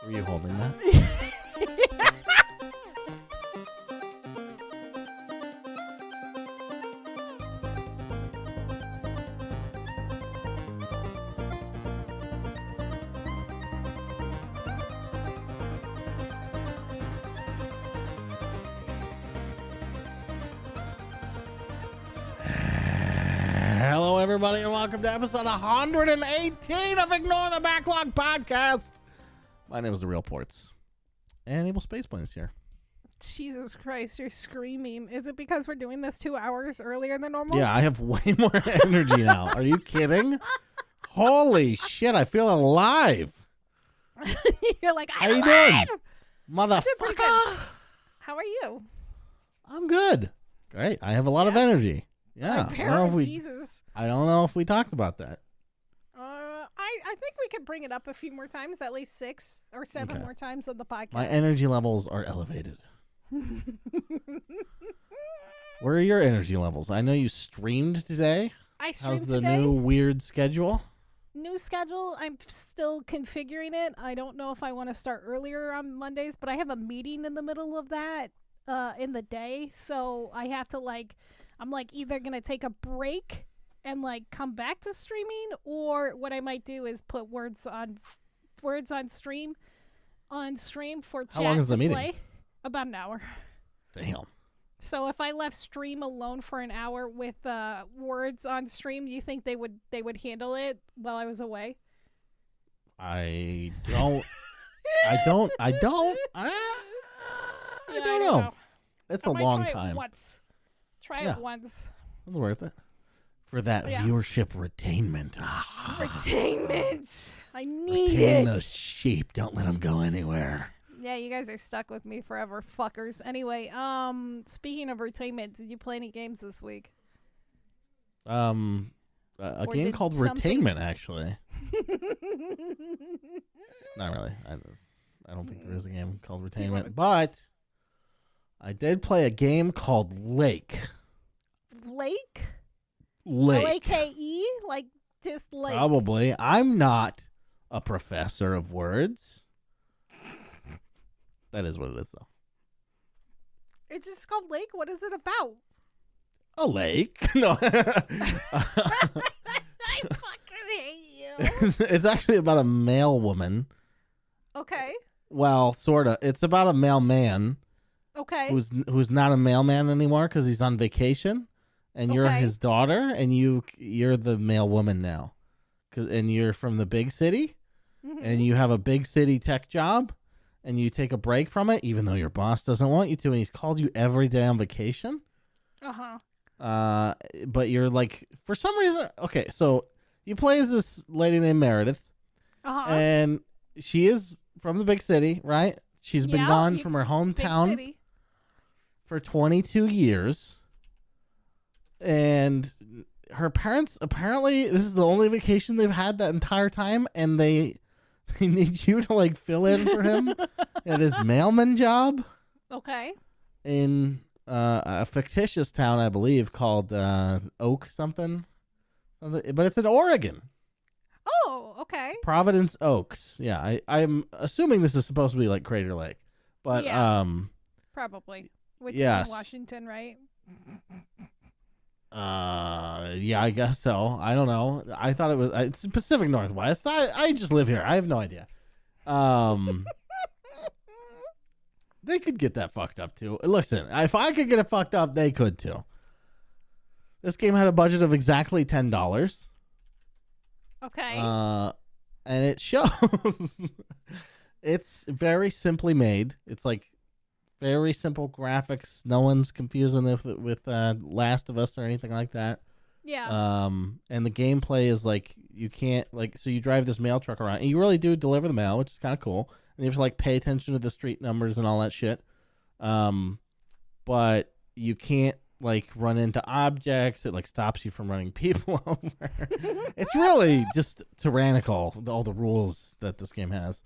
Were you holding that? Hello, everybody, and welcome to episode 118 of Ignore the Backlog podcast. My name is The Real Portz, and Able Spaceplane is here. Jesus Christ, you're screaming. Is it because we're doing this 2 hours earlier than normal? Yeah, I have way more energy now. Are you kidding? Holy shit, I feel alive. You're like, How you doing? Motherfucker. How are you? I'm good. Great. I have a lot of energy. Yeah. Jesus. I don't know if we talked about that. I think we could bring it up a few more times, at least 6 or 7 more times on the podcast. My energy levels are elevated. Where are your energy levels? I know you streamed today. I streamed How's the today. new weird schedule? New schedule. I'm still configuring it. I don't know if I want to start earlier on Mondays, but I have a meeting in the middle of that in the day, so I have to I'm either gonna take a break and come back to streaming, or what I might do is put words on stream for chat. How long is the meeting? Play. About an hour. Damn. So if I left stream alone for an hour with words on stream, do you think they would handle it while I was away? I don't know. It's a long time. Try it once. It's worth it. For that viewership retainment. Retainment. I need Retain it. those sheep. Don't let them go anywhere. Yeah, you guys are stuck with me forever, fuckers. Anyway, speaking of retainment, did you play any games this week? A game called Retainment, actually. Not really. I don't think there is a game called Retainment, but I did play a game called Lake. Lake? Lake. L-A-K-E? Like just lake. Probably. I'm not a professor of words. That is what it is, though. It's just called Lake? What is it about? A lake? No. I fucking hate you. It's actually about a mailwoman. Okay. Well, sort of. It's about a mailman. Okay. Who's not a mailman anymore because he's on vacation, and you're his daughter, and you're the mailwoman now, and you're from the big city, and you have a big city tech job. And you take a break from it, even though your boss doesn't want you to, and he's called you every day on vacation. But you're for some reason, okay, so you play as this lady named Meredith, and she is from the big city, right? She's been gone from her hometown for 22 years, and her parents, apparently, this is the only vacation they've had that entire time, and they need you to fill in for him at his mailman job. Okay. In a fictitious town, I believe, called Oak something. But it's in Oregon. Oh, okay. Providence Oaks. Yeah, I'm assuming this is supposed to be like Crater Lake. But probably. Which is in Washington, right? Yeah, I guess so. I don't know. I thought it was it's Pacific Northwest. I just live here. I have no idea. They could get that fucked up too. Listen, if I could get it fucked up, they could too. This game had a budget of exactly $10. Okay. And it shows. It's very simply made. It's very simple graphics. No one's confusing it with Last of Us or anything like that. Yeah. And the gameplay is you can't so you drive this mail truck around, and you really do deliver the mail, which is kind of cool. And you have to pay attention to the street numbers and all that shit. But you can't run into objects. It stops you from running people over. It's really just tyrannical, all the rules that this game has.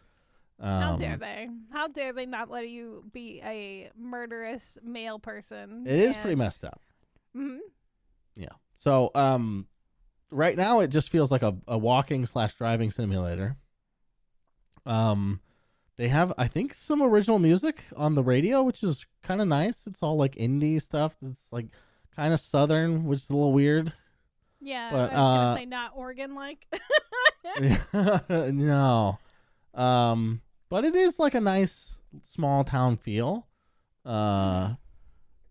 How dare they? How dare they not let you be a murderous male person? It is pretty messed up. Mm-hmm. Yeah. So, right now it just feels like a walking / driving simulator. They have, I think, some original music on the radio, which is kind of nice. It's all like indie stuff. It's like kind of southern, which is a little weird. Yeah, but, I was gonna say not Oregon like. No, but it is like a nice small town feel, and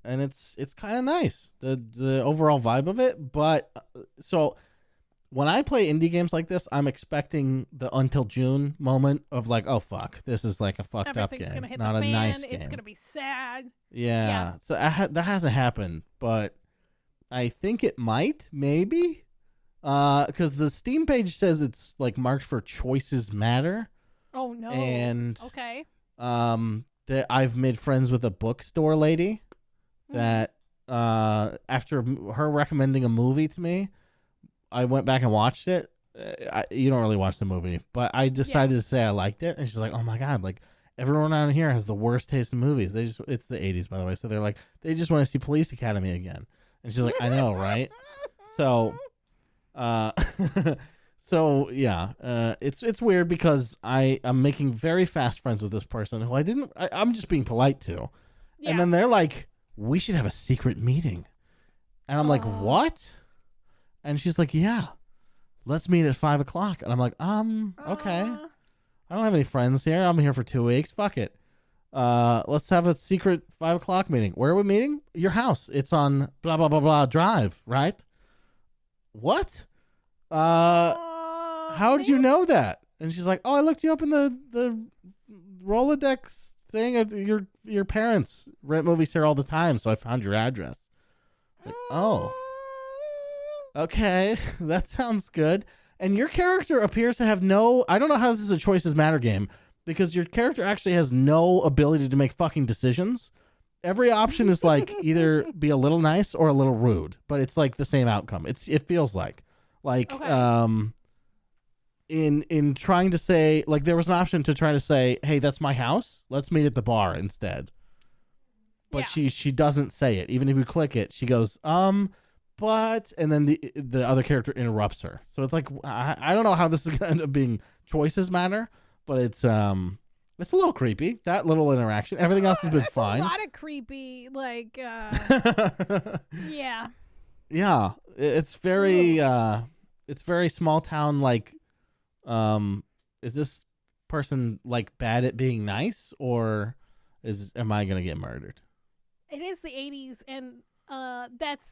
it's kind of nice, the overall vibe of it. But so when I play indie games like this, I'm expecting the Until June moment of like, oh fuck, this is like a fucked up game, gonna hit not the a fan. nice game. It's gonna be sad. Yeah. So that hasn't happened, but I think it might, maybe, because the Steam page says it's like marked for Choices Matter. Oh no. And okay. That I've made friends with a bookstore lady that after her recommending a movie to me, I went back and watched it. You don't really watch the movie, but I decided to say I liked it, and she's like, "Oh my god, like everyone around here has the worst taste in movies. It's the 80s, by the way, so they're like they just want to see Police Academy again." And she's like, "I know, right?" So, so yeah, it's weird because I'm making very fast friends with this person who I'm just being polite to, and then they're like, "We should have a secret meeting," and I'm like, "What?" And she's like, "Yeah, let's meet at 5:00." And I'm like, okay. I don't have any friends here. I'm here for 2 weeks. Fuck it. Let's have a secret 5:00 meeting. Where are we meeting? Your house. It's on blah, blah, blah, blah drive, right? What? How did you know that? And she's like, oh, I looked you up in the Rolodex thing. Your parents rent movies here all the time, so I found your address. Like, oh. Okay, that sounds good. And your character appears to have I don't know how this is a Choices Matter game, because your character actually has no ability to make fucking decisions. Every option is like either be a little nice or a little rude, but it's like the same outcome. It feels like okay. In trying to say, like, there was an option to try to say, hey, that's my house, let's meet at the bar instead. But she doesn't say it. Even if you click it, she goes, but, and then the other character interrupts her. So it's like, I don't know how this is going to end up being Choices Matter, but it's a little creepy, that little interaction. Everything else has been fine. A lot of creepy, like, yeah. Yeah, it's very small town, like, is this person, like, bad at being nice, or am I going to get murdered? It is the 80s, and that's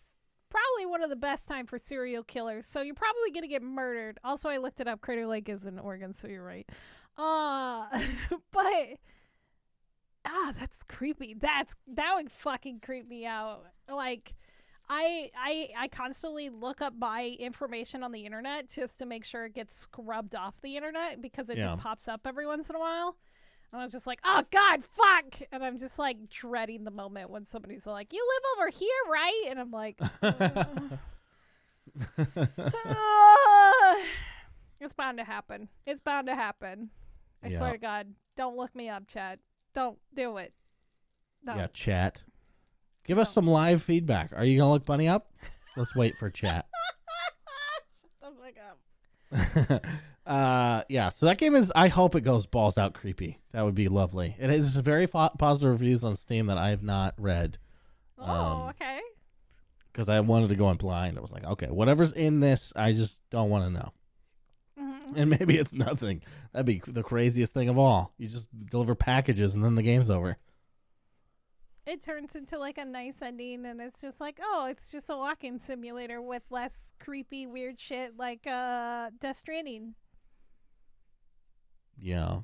probably one of the best time for serial killers, so you're probably gonna get murdered. Also, I looked it up. Crater Lake is in Oregon, so you're right. But that's creepy. That would fucking creep me out. Like, I constantly look up my information on the internet just to make sure it gets scrubbed off the internet, because it just pops up every once in a while. And I'm just like, oh, God, fuck. And I'm just, like, dreading the moment when somebody's like, you live over here, right? And I'm like, it's bound to happen. It's bound to happen. I swear to God. Don't look me up, chat. Don't do it. No. Yeah, chat. Give us some live feedback. Are you going to look Bunny up? Let's wait for chat. Shut the fuck up. Yeah, so that game is, I hope it goes balls out creepy. That would be lovely. It is very positive reviews on Steam that I have not read. Okay. Because I wanted to go in blind. I was like, okay, whatever's in this, I just don't want to know. Mm-hmm. And maybe it's nothing. That'd be the craziest thing of all. You just deliver packages and then the game's over. It turns into like a nice ending, and it's just like, oh, it's just a walking simulator with less creepy, weird shit like Death Stranding. Yeah,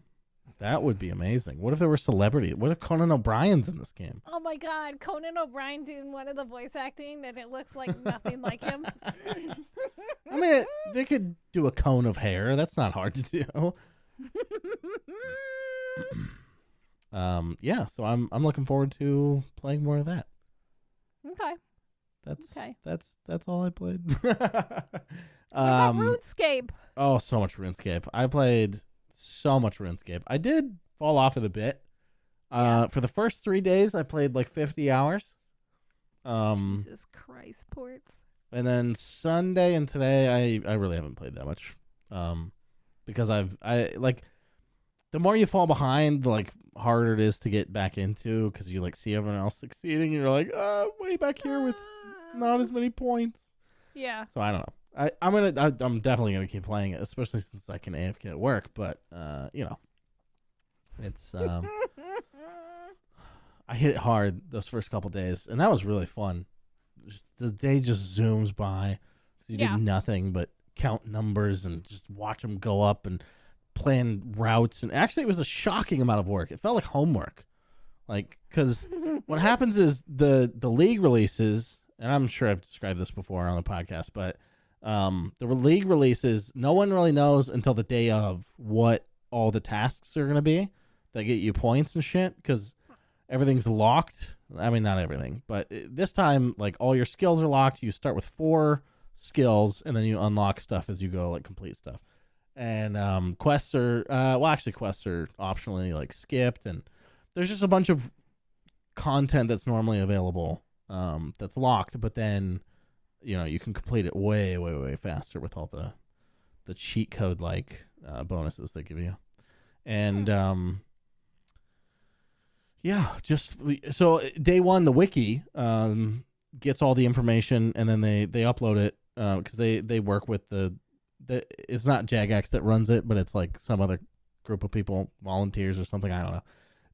that would be amazing. What if there were celebrities? What if Conan O'Brien's in this game? Oh my God, Conan O'Brien doing one of the voice acting, and it looks like nothing like him. I mean, they could do a cone of hair. That's not hard to do. Yeah, so I'm looking forward to playing more of that. Okay. That's all I played. What about RuneScape? Oh, so much RuneScape. I played so much RuneScape. I did fall off it a bit. For the first 3 days, I played like 50 hours. Jesus Christ, Portz. And then Sunday and today, I really haven't played that much, because I like the more you fall behind, the like harder it is to get back into because you like see everyone else succeeding, and you're like, way back here with not as many points. Yeah. So I don't know. I'm definitely gonna keep playing it, especially since I can AFK at work. But it's I hit it hard those first couple days, and that was really fun. The day just zooms by because you did nothing but count numbers and just watch them go up and plan routes. And actually, it was a shocking amount of work. It felt like homework, like because what happens is the league releases, and I'm sure I've described this before on the podcast, but the league releases, no one really knows until the day of what all the tasks are going to be that get you points and shit because everything's locked. I mean, not everything, but this time, like, all your skills are locked. You start with 4 skills, and then you unlock stuff as you go, like, complete stuff. And quests are, quests are optionally, like, skipped, and there's just a bunch of content that's normally available that's locked, but then, you can complete it way, way, way faster with all the cheat code-like bonuses they give you. And, so day one, the wiki gets all the information, and then they upload it because they work with it's not Jagex that runs it, but it's like some other group of people, volunteers or something, I don't know.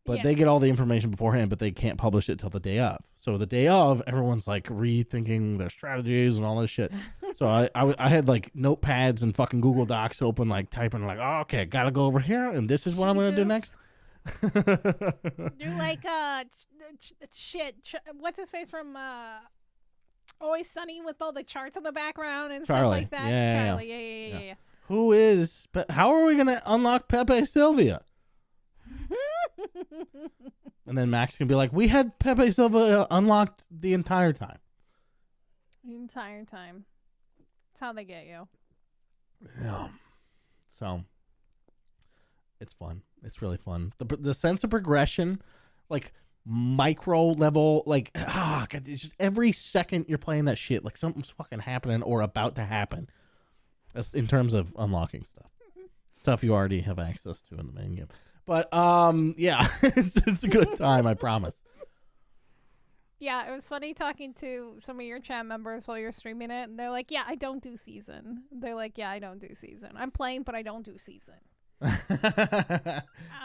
But they get all the information beforehand, but they can't publish it till the day of. So the day of, everyone's like rethinking their strategies and all this shit. So I had like notepads and fucking Google Docs open, like typing like, oh, okay, gotta go over here, and this is what I'm gonna do next. You're like what's his face from Always Sunny with all the charts on the background and Charlie. stuff like that. Charlie, yeah. Who is? How are we gonna unlock Pepe Sylvia? And then Max can be like, we had Pepe Sylvia unlocked the entire time. The entire time. That's how they get you. Yeah. So it's fun. It's really fun. The sense of progression, like micro level, like God, it's just every second you're playing that shit, like something's fucking happening or about to happen. That's in terms of unlocking stuff you already have access to in the main game. But it's a good time, I promise. Yeah, it was funny talking to some of your chat members while you're streaming it, and they're like, "Yeah, I don't do season." They're like, "Yeah, I don't do season. I'm playing, but I don't do season."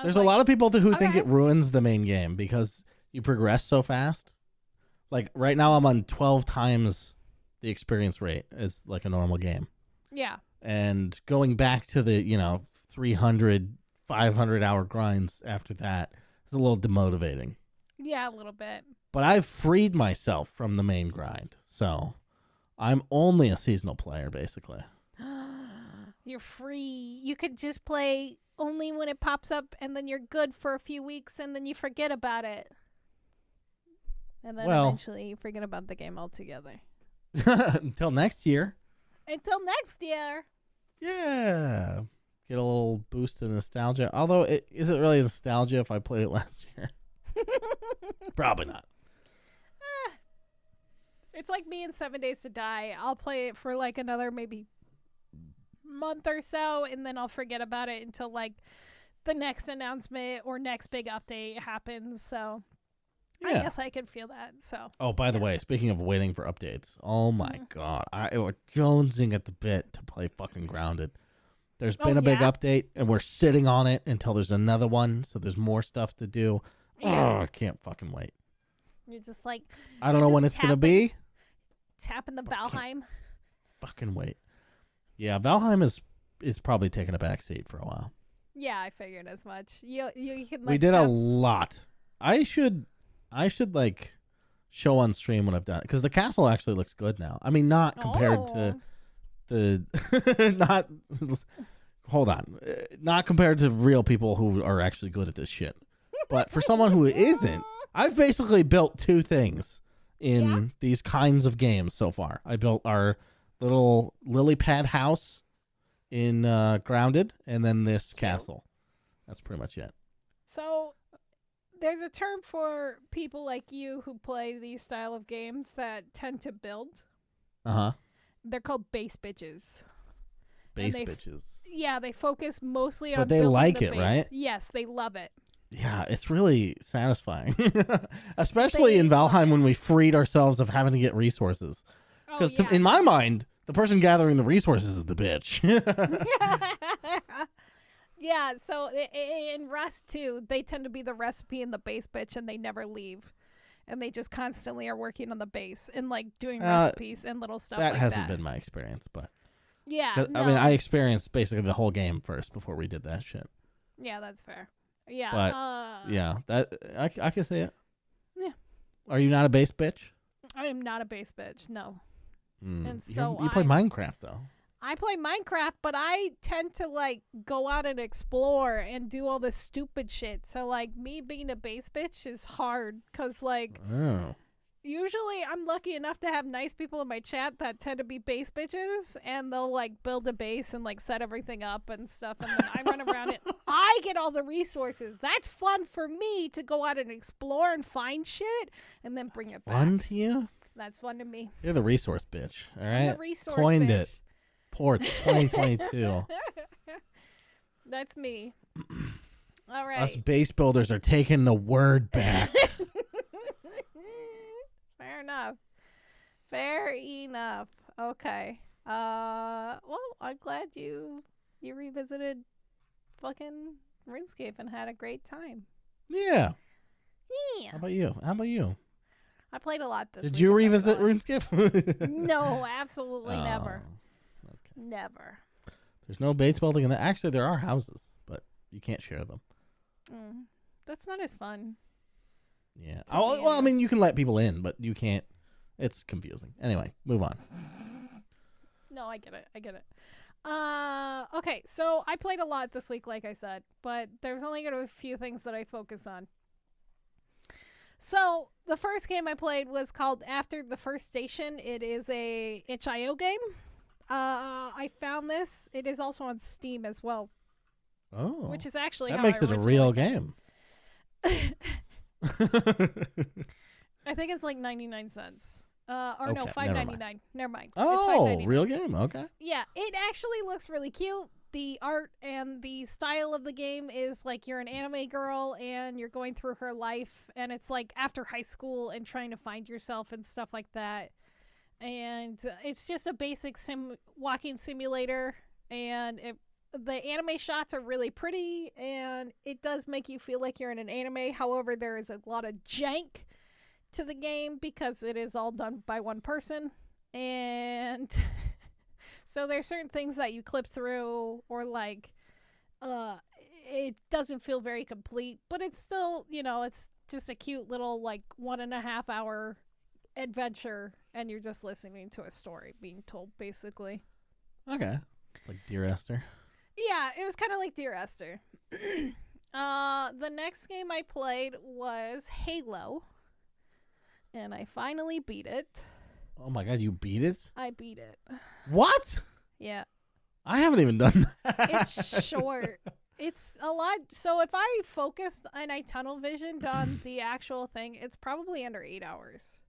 There's a lot of people who think it ruins the main game because you progress so fast. Like right now I'm on 12 times the experience rate as like a normal game. Yeah. And going back to the, 300, 500 hour grinds after that is a little demotivating. Yeah, a little bit. But I've freed myself from the main grind. So I'm only a seasonal player basically. You're free. You could just play only when it pops up, and then you're good for a few weeks, and then you forget about it. And then eventually you forget about the game altogether. Until next year. Until next year. Yeah. Get a little boost of nostalgia. Although, is it really nostalgia if I played it last year? Probably not. It's like me in 7 Days to Die. I'll play it for like another maybe month or so, and then I'll forget about it until like the next announcement or next big update happens. So I guess I could feel that. So by the way, speaking of waiting for updates, oh my god, I was jonesing at the bit to play fucking Grounded. There's been a big update, and we're sitting on it until there's another one, so there's more stuff to do. Oh, I can't fucking wait. You're just like, I don't know when it's gonna be. Tapping the Valheim. Fucking wait. Yeah, Valheim is probably taking a backseat for a while. Yeah, I figured as much. You can. Like, we did a lot. I should like show on stream what I've done because the castle actually looks good now. I mean, not compared to the not. Hold on, not compared to real people who are actually good at this shit. But for someone who isn't, I've basically built 2 things in these kinds of games so far. I built our little lily pad house in Grounded, and then this castle. That's pretty much it. So there's a term for people like you who play these style of games that tend to build. They're called base bitches. Base bitches. Yeah, they focus mostly on. But they like it, right? Yes, they love it. Yeah, it's really satisfying, especially in Valheim when we freed ourselves of having to get resources. Because in my mind, the person gathering the resources is the bitch. Yeah, so in Rust too, they tend to be the recipe and the base bitch, and they never leave. And they just constantly are working on the base and like doing recipes and little stuff like that. That hasn't been my experience, but yeah, no. I mean, I experienced basically the whole game first before we did that shit. Yeah, that's fair. Yeah, but yeah, that I can see it. Yeah. Are you not a base bitch? I am not a base bitch. No. And so you play Minecraft though. I play Minecraft, but I tend to like go out and explore and do all this stupid shit. So like me being a base bitch is hard because like usually I'm lucky enough to have nice people in my chat that tend to be base bitches, and they'll like build a base and like set everything up and stuff, and then I run around it. I get all the resources. That's fun for me to go out and explore and find shit and then bring it back. Fun to you? That's fun to me. You're the resource bitch. All right. I'm the resource Coined bitch. It. Portz 2022. That's me. All right. Us base builders are taking the word back. Fair enough. Fair enough. Okay. Well, I'm glad you revisited fucking RuneScape and had a great time. Yeah. Yeah. How about you? I played a lot this week. Did you revisit RuneScape? No, absolutely never. Okay. Never. There's no base building in that. Actually, there are houses, but you can't share them. That's not as fun. Yeah. Well, I mean, you can let people in, but you can't. It's confusing. Anyway, move on. No, I get it. Okay, so I played a lot this week, like I said, but there's only going to be a few things that I focus on. So the first game I played was called After the First Station. It is a itch.io game. I found this. It is also on Steam as well. Oh. Which is actually that how makes it a real game. I think it's like 99 cents. Or no, $5.99. Never mind. Oh, it's $5.99. Real game. Okay. Yeah, it actually looks really cute. The art and the style of the game is like you're an anime girl and you're going through her life, and it's like after high school and trying to find yourself and stuff like that. And it's just a basic walking simulator, and the anime shots are really pretty, and it does make you feel like you're in an anime. However, there is a lot of jank to the game because it is all done by one person, and so there's certain things that you clip through, or like it doesn't feel very complete, but it's still, it's just a cute little like 1.5 hour adventure, and you're just listening to a story being told, basically. Okay. Like Dear Esther. Yeah, it was kind of like Dear Esther. The next game I played was Halo, and I finally beat it. Oh my god, you beat it? I beat it. What? Yeah. I haven't even done that. It's short. It's a lot. So if I focused and I tunnel visioned on the actual thing, it's probably under 8 hours.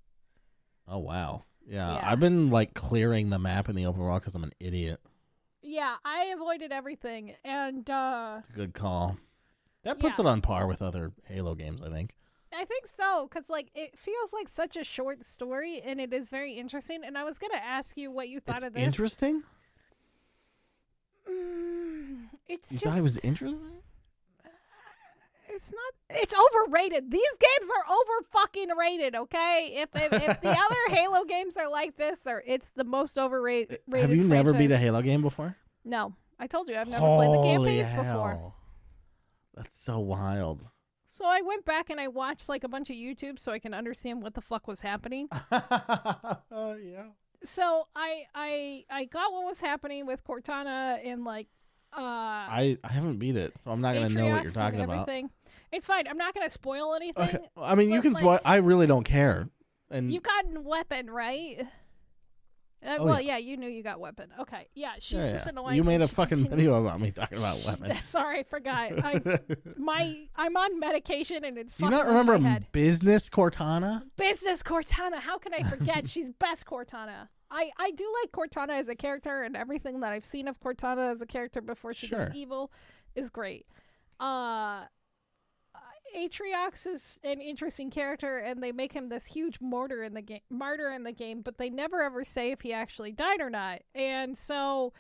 Oh, wow. Yeah. I've been like clearing the map in the open world because I'm an idiot. Yeah, I avoided everything, and it's a good call. That puts it on par with other Halo games, I think. I think so, because like it feels like such a short story, and it is very interesting. And I was gonna ask you what you thought of this. Interesting? You thought it was interesting? It's not. It's overrated. These games are over fucking rated. Okay, if the other Halo games are like this, it's the most overrated. Have you never beat a Halo game before? No, I told you I've never played the campaigns before. That's so wild. So I went back and I watched like a bunch of YouTube so I can understand what the fuck was happening. Yeah. So I got what was happening with Cortana and like I haven't beat it, so I'm not gonna know what you're talking about. It's fine. I'm not gonna spoil anything. Okay. I mean, you can spoil. I really don't care. And you've gotten weapon, right? Well, yeah, you knew you got weapon. Okay, yeah, she's just annoying. You made a fucking video about me talking about weapon. Sorry, I forgot. I'm on medication and it's. Do you not remember Business Cortana? Business Cortana. How can I forget? She's best Cortana. I do like Cortana as a character, and everything that I've seen of Cortana as a character before she does evil is great. Atriox is an interesting character, and they make him this huge martyr in the game, but they never ever say if he actually died or not. And so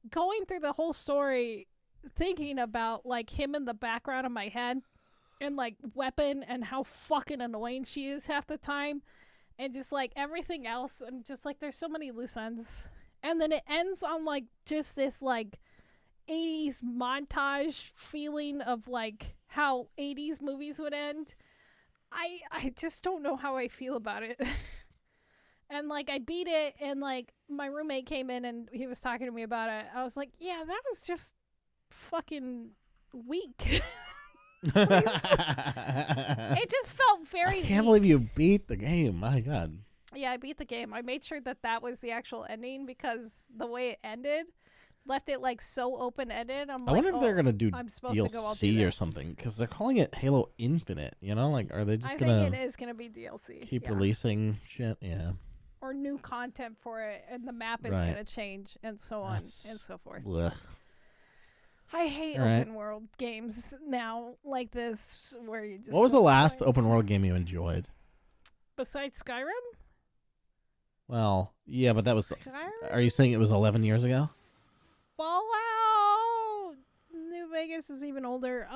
going through the whole story, thinking about like him in the background of my head, and like Weapon and how fucking annoying she is half the time, and just like everything else, and just like there's so many loose ends. And then it ends on like just this like 80s montage feeling of like how 80s movies would end. I just don't know how I feel about it. And like I beat it, and like my roommate came in and he was talking to me about it. I was like, yeah, that was just fucking weak. It just felt very I can't believe you beat the game. My God. Yeah, I beat the game. I made sure that was the actual ending, because the way it ended left it like so open-ended. I wonder if they're gonna do I'm supposed to go, DLC or something, because they're calling it Halo Infinite. You know, like, are they just gonna? I think it is gonna be DLC. Keep releasing shit, yeah. Or new content for it, and the map is gonna change, and so on and so forth. Blech. I hate open world games now like this, where you just. What was the last open world game you enjoyed? Besides Skyrim? Well, yeah, but that was. Skyrim? Are you saying it was 11 years ago? Fallout New Vegas is even older.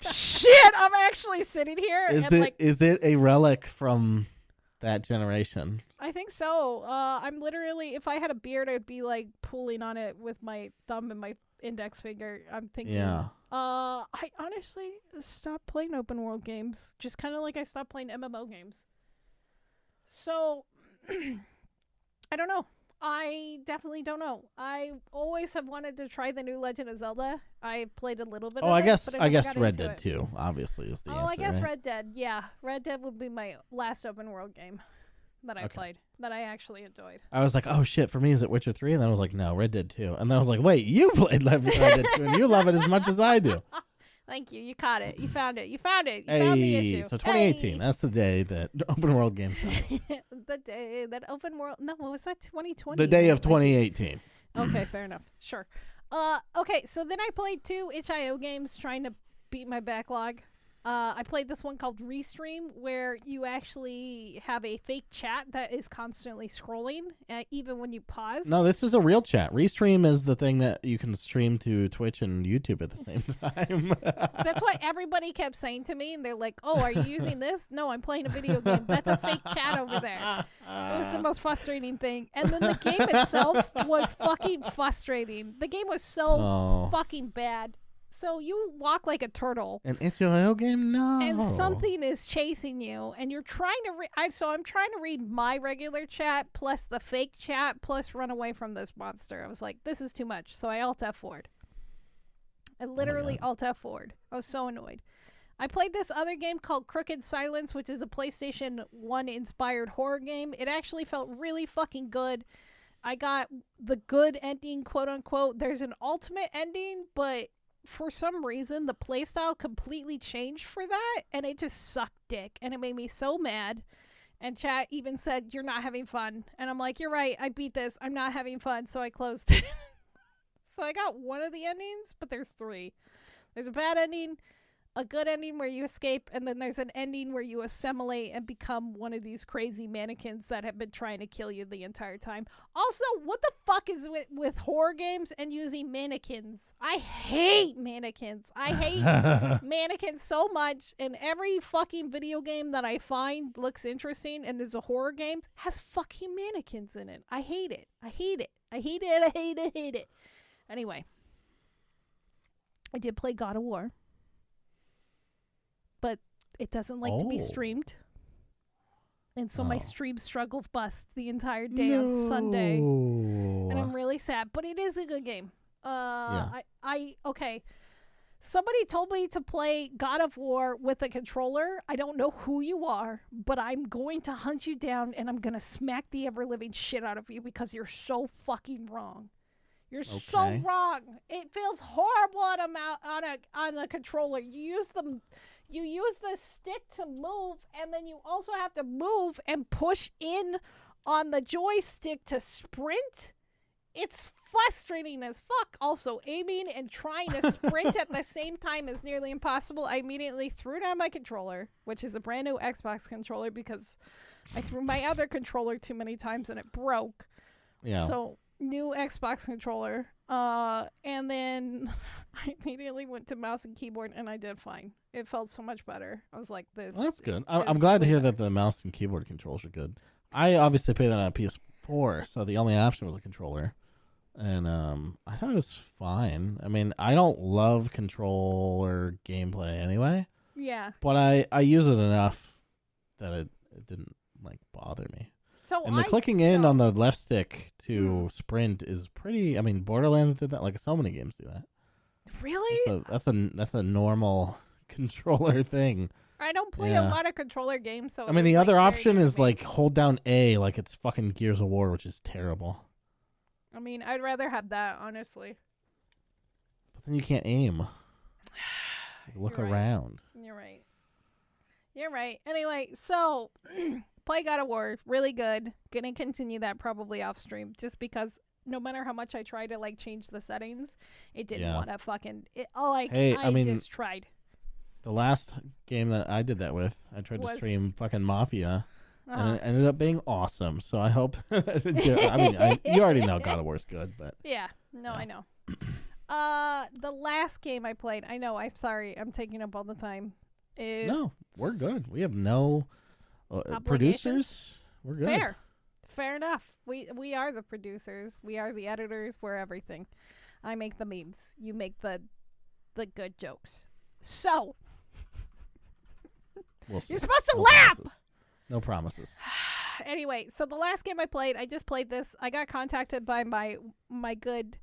Shit, I'm actually sitting here. Is it a relic from that generation? I think so. I'm literally, if I had a beard, I'd be like pulling on it with my thumb and my index finger. I'm thinking. Yeah. I honestly stopped playing open world games, just kind of like I stopped playing MMO games. So, I don't know. I definitely don't know. I always have wanted to try the new Legend of Zelda. I played a little bit of it. I guess Red Dead 2, obviously, is the answer. I guess right? Red Dead. Yeah, Red Dead would be my last open world game that I played, that I actually enjoyed. I was like, oh shit, for me, is it Witcher 3? And then I was like, no, Red Dead 2. And then I was like, wait, you played Red Dead 2, and you love it as much as I do. Thank you. You caught it. You found it. You found it. You found the issue. So 2018, that's the day that open world games come. The day that open world... No, what was that? 2020? The day of 2018. Okay, fair enough. Sure. Okay, so then I played 2 itch.io games trying to beat my backlog. I played this one called Restream, where you actually have a fake chat that is constantly scrolling, even when you pause. No, this is a real chat. Restream is the thing that you can stream to Twitch and YouTube at the same time. That's what everybody kept saying to me, and they're like, oh, are you using this? No, I'm playing a video game. That's a fake chat over there. It was the most frustrating thing. And then the game itself was fucking frustrating. The game was so fucking bad. So you walk like a turtle. An itch.io game? No. And something is chasing you, and you're trying to I'm trying to read my regular chat plus the fake chat plus run away from this monster. I was like, this is too much. So I Alt F4'd. I literally Alt F4'd. I was so annoyed. I played this other game called Crooked Silence, which is a PlayStation 1 inspired horror game. It actually felt really fucking good. I got the good ending, quote unquote. There's an ultimate ending, but for some reason, the playstyle completely changed for that, and it just sucked dick, and it made me so mad. And chat even said, you're not having fun. And I'm like, you're right, I beat this. I'm not having fun, so I closed it. So I got one of the endings, but there's 3. There's a bad ending, a good ending where you escape, and then there's an ending where you assimilate and become one of these crazy mannequins that have been trying to kill you the entire time. Also, what the fuck is with horror games and using mannequins? I hate mannequins. I hate mannequins so much, and every fucking video game that I find looks interesting and there's a horror game has fucking mannequins in it. I hate it. I hate it. I hate it. I hate it. I hate it. Anyway, I did play God of War. But it doesn't like to be streamed. And so my stream struggle bust the entire day on Sunday. And I'm really sad. But it is a good game. Okay. Somebody told me to play God of War with a controller. I don't know who you are, but I'm going to hunt you down and I'm going to smack the ever-living shit out of you because you're so fucking wrong. You're so wrong. It feels horrible on a controller. You you use the stick to move, and then you also have to move and push in on the joystick to sprint. It's frustrating as fuck. Also, aiming and trying to sprint at the same time is nearly impossible. I immediately threw down my controller, which is a brand new Xbox controller, because I threw my other controller too many times and it broke. Yeah. So, new Xbox controller. And then I immediately went to mouse and keyboard, and I did fine. It felt so much better. I was like, this. Well, that's good. I'm glad to hear that the mouse and keyboard controls are good. I obviously played that on a PS4, so the only option was a controller. And I thought it was fine. I mean, I don't love controller gameplay anyway. Yeah. But I use it enough that it didn't like bother me. So and the clicking in on the left stick to sprint is pretty. I mean, Borderlands did that. Like so many games do that. Really? That's a normal controller thing. I don't play a lot of controller games, so I mean, the other option is like hold down A, like it's fucking Gears of War, which is terrible. I mean, I'd rather have that, honestly. But then you can't aim. Look around. You're right. You're right. Anyway, so play God of War, really good. Gonna continue that probably off stream, just because no matter how much I try to like change the settings, it didn't want to fucking. I just tried. The last game that I did that with, I tried to stream fucking Mafia. And it ended up being awesome. So I hope. I mean, you already know God of War's good, but I know. The last game I played, I know. I'm sorry, I'm taking up all the time. No, we're good. We have no producers. We're good. Fair enough. We are the producers. We are the editors. We're everything. I make the memes. You make the good jokes. So you're supposed to laugh. No promises. Anyway, so the last game I played, I just played this. I got contacted by my good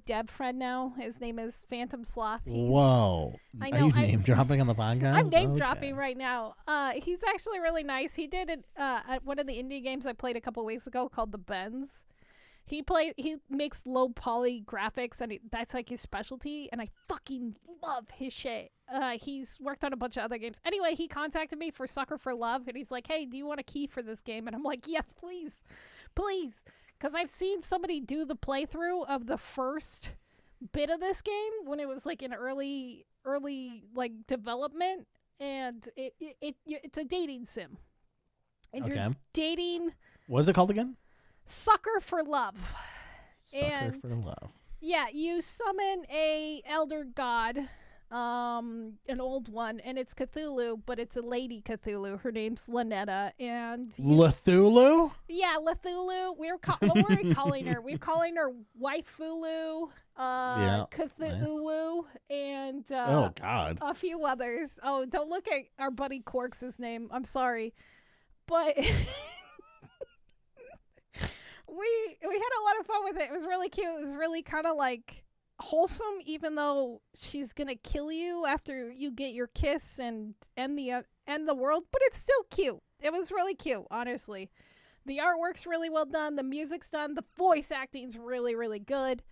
dev friend now. His name is Phantom Sloth. Whoa. I know. Are you name dropping on the podcast? I'm name dropping right now. He's actually really nice. He did it at one of the indie games I played a couple weeks ago called The Bends. He makes low poly graphics, and that's like his specialty, and I fucking love his shit. He's worked on a bunch of other games. Anyway, he contacted me for Sucker for Love, and he's like, hey, do you want a key for this game? And I'm like, yes, please. Because I've seen somebody do the playthrough of the first bit of this game when it was like in early like development, and it's a dating sim. And you're dating. What is it called again? Sucker for Love. Sucker for Love. Yeah, you summon a elder god, an old one, and it's Cthulhu, but it's a lady Cthulhu. Her name's Lynetta, and Cthulhu? Yeah, Cthulhu. What were we calling her? We're calling her Waifulu, Cthulhu, and oh god, a few others. Oh, don't look at our buddy Quarks' name. I'm sorry, but. We had a lot of fun with it. It was really cute. It was really kind of like wholesome, even though she's gonna kill you after you get your kiss and end the world. But it's still cute. It was really cute, honestly. The artwork's really well done. The music's done. The voice acting's really, really good.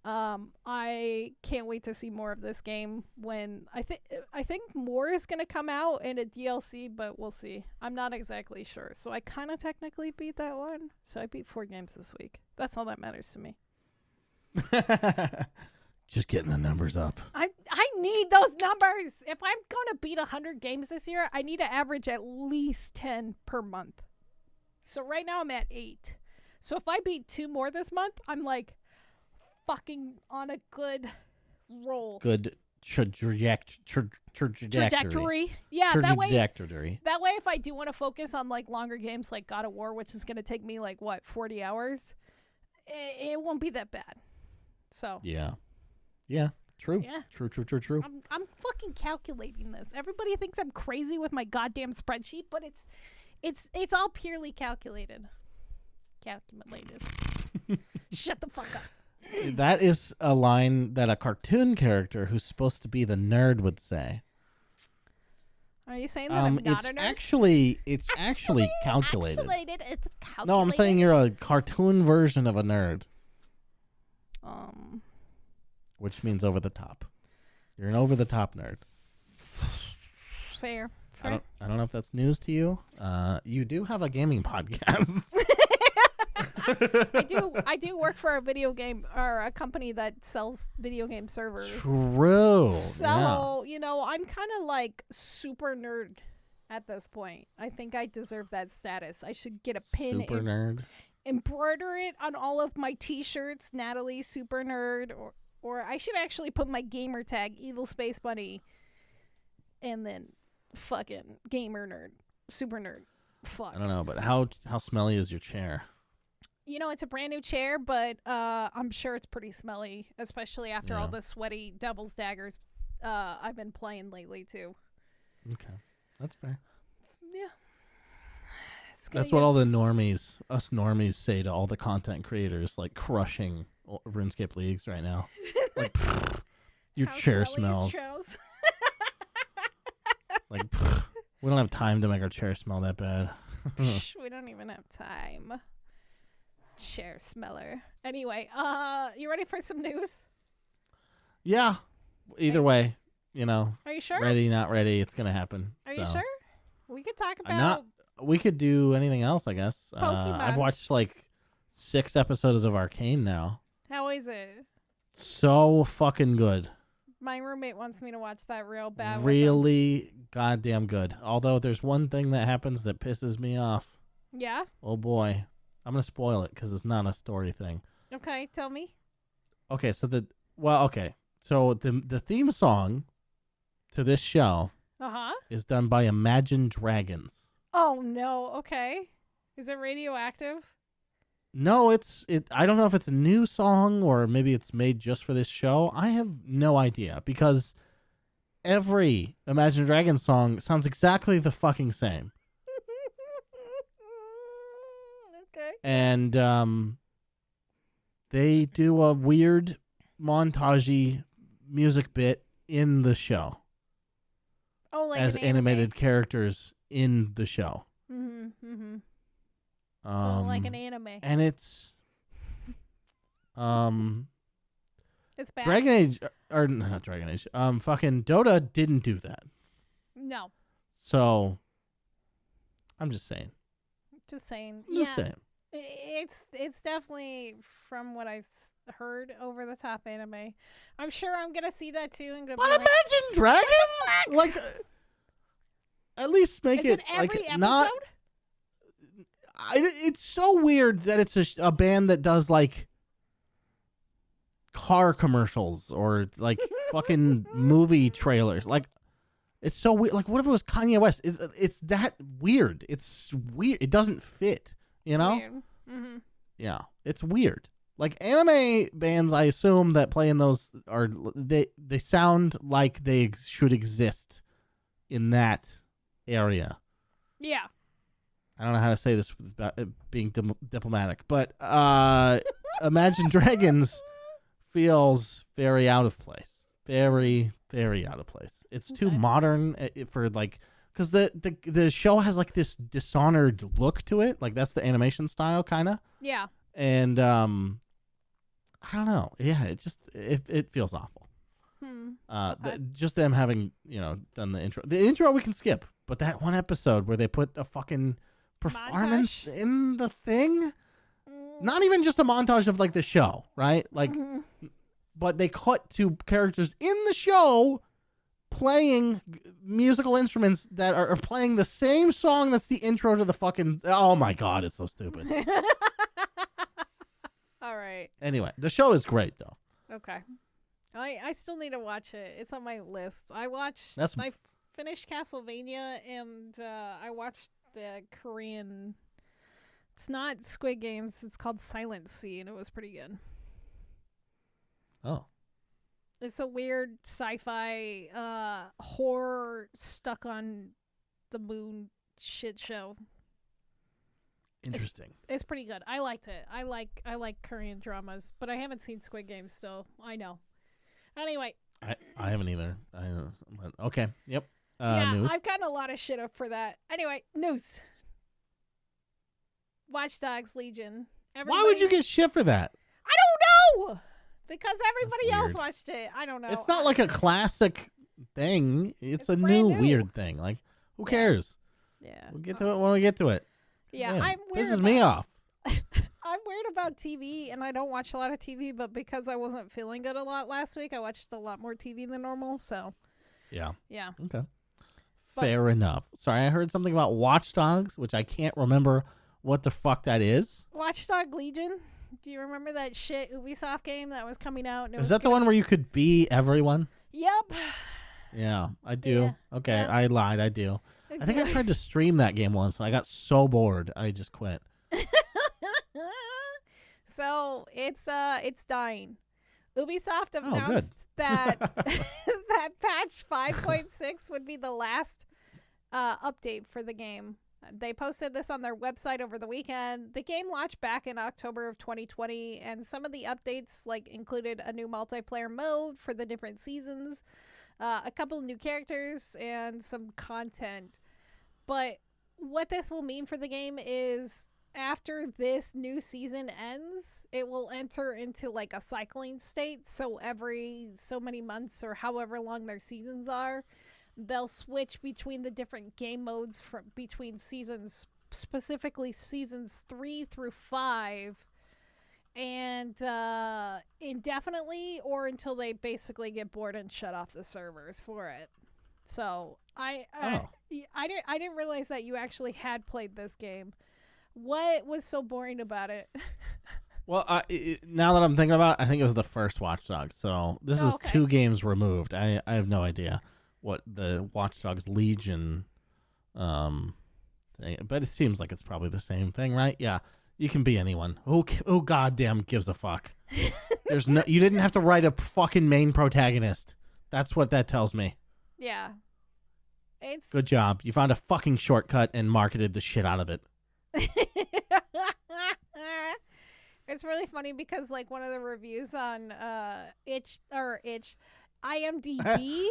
I can't wait to see more of this game when I think more is going to come out in a DLC, but we'll see. I'm not exactly sure. So I kind of technically beat that one. So I beat 4 games this week. That's all that matters to me. Just getting the numbers up. I need those numbers. If I'm going to beat 100 games this year, I need to average at least 10 per month. So right now I'm at 8. So if I beat 2 more this month, I'm like fucking on a good roll. Good trajectory. Yeah, trajectory. That way if I do want to focus on like longer games like God of War, which is going to take me like 40 hours, it won't be that bad. So yeah, true. Yeah. True. I'm fucking calculating this. Everybody thinks I'm crazy with my goddamn spreadsheet, but it's all purely calculated. Shut the fuck up. That is a line that a cartoon character who's supposed to be the nerd would say. Are you saying that I'm not a nerd? It's actually calculated. It's calculated. No, I'm saying you're a cartoon version of a nerd. Which means over the top. You're an over the top nerd. Fair. I don't know if that's news to you. You do have a gaming podcast. I do work for a video game or a company that sells video game servers. True. So, I'm kind of like super nerd at this point. I think I deserve that status. I should get a pin. Super nerd. Embroider it on all of my t-shirts, Natalie Super Nerd, or I should actually put my gamer tag, Evil Space Bunny, and then fucking gamer nerd, super nerd. Fuck. I don't know, but how smelly is your chair? It's a brand new chair, but I'm sure it's pretty smelly, especially after all the sweaty Devil's Daggers I've been playing lately, too. Okay. That's fair. Yeah. That's what all the us normies say to all the content creators, like crushing RuneScape leagues right now. Like, your chair smells. Like, we don't have time to make our chair smell that bad. We don't even have time. Chair smeller. Anyway, you ready for some news? Yeah. Either way, Are you sure? ready, not ready, it's gonna happen. Are you sure? We could talk about. We could do anything else, I guess. I've watched like 6 episodes of Arcane now. How is it? So fucking good. My roommate wants me to watch that real bad. Really goddamn good. Although there's one thing that happens that pisses me off. Yeah? Oh boy. I'm going to spoil it because it's not a story thing. Okay, tell me. Okay, so the theme song to this show is done by Imagine Dragons. Oh no, okay. Is it radioactive? No, I don't know if it's a new song or maybe it's made just for this show. I have no idea because every Imagine Dragons song sounds exactly the fucking same. Okay. And they do a weird montagey music bit in the show. Oh, like as an animated characters in the show. So like an anime. And it's it's bad. Dragon Age or not Dragon Age. Fucking Dota didn't do that. No. So I'm just saying. Just saying. Just saying. It's definitely, from what I've heard, over the top anime. I'm sure I'm gonna see that too. And but Imagine Dragons, like, at least make it like episode? not. It's so weird that it's a band that does like car commercials or like fucking movie trailers. Like, it's so weird. Like, what if it was Kanye West? It's that weird. It's weird. It doesn't fit. You know? Weird. Mm-hmm. Yeah, it's weird. Like, anime bands, I assume that play in those they sound like they should exist in that area. Yeah. I don't know how to say this without being diplomatic, but Imagine Dragons feels very out of place. Very, very out of place. It's too modern for like, because the show has like this Dishonored look to it. Like, that's the animation style, kind of. Yeah. And I don't know. Yeah, it feels awful. Just them having done the intro. The intro we can skip, but that one episode where they put a fucking performance in the thing, not even just a montage of like the show, right? Like, but they cut to characters in the show playing musical instruments that are playing the same song that's the intro to the fucking. Oh my god, it's so stupid. All right. Anyway, the show is great though. Okay. I still need to watch it. It's on my list. I finished Castlevania and I watched the Korean. It's not Squid Games. It's called Silent Sea, and it was pretty good. Oh. It's a weird sci-fi horror stuck on the moon shit show. Interesting. It's pretty good. I liked it. I like Korean dramas, but I haven't seen Squid Games still. I know. Anyway. I haven't either. Okay. Yep. Yeah, news. I've gotten a lot of shit up for that. Anyway, news. Watchdogs Legion. Why would you get shit for that? I don't know. Because everybody else watched it. I don't know. It's not like a classic thing. It's a new weird thing. Like, who cares? Yeah. We'll get to it when we get to it. Yeah, Man, I'm weird. Pisses me off. I'm weird about TV, and I don't watch a lot of TV, but because I wasn't feeling good a lot last week, I watched a lot more TV than normal, so. Yeah. Yeah. Okay. Fair enough. Sorry, I heard something about Watchdogs, which I can't remember what the fuck that is. Watchdog Legion. Do you remember that shit Ubisoft game that was coming out? Is that the one where you could be everyone? Yep. Yeah, I do. Yeah. Okay, Yeah. I lied. I do. I think I tried to stream that game once, and I got so bored, I just quit. So it's dying. Ubisoft announced that that patch 5.6 would be the last update for the game. They posted this on their website over the weekend. The game launched back in October of 2020, and some of the updates included a new multiplayer mode for the different seasons, a couple of new characters, and some content. But what this will mean for the game is after this new season ends, it will enter into a cycling state. So every so many months or however long their seasons are, they'll switch between the different game modes between seasons, specifically seasons 3 through 5, and indefinitely, or until they basically get bored and shut off the servers for it. So I didn't realize that you actually had played this game. What was so boring about it? Well, now that I'm thinking about it, I think it was the first Watchdog. So this is 2 games removed. I have no idea what the Watchdogs Legion thing, but it seems like it's probably the same thing, right? Yeah, you can be anyone. Who goddamn gives a fuck? You didn't have to write a fucking main protagonist. That's what that tells me. Yeah. Good job. You found a fucking shortcut and marketed the shit out of it. It's really funny because one of the reviews on IMDb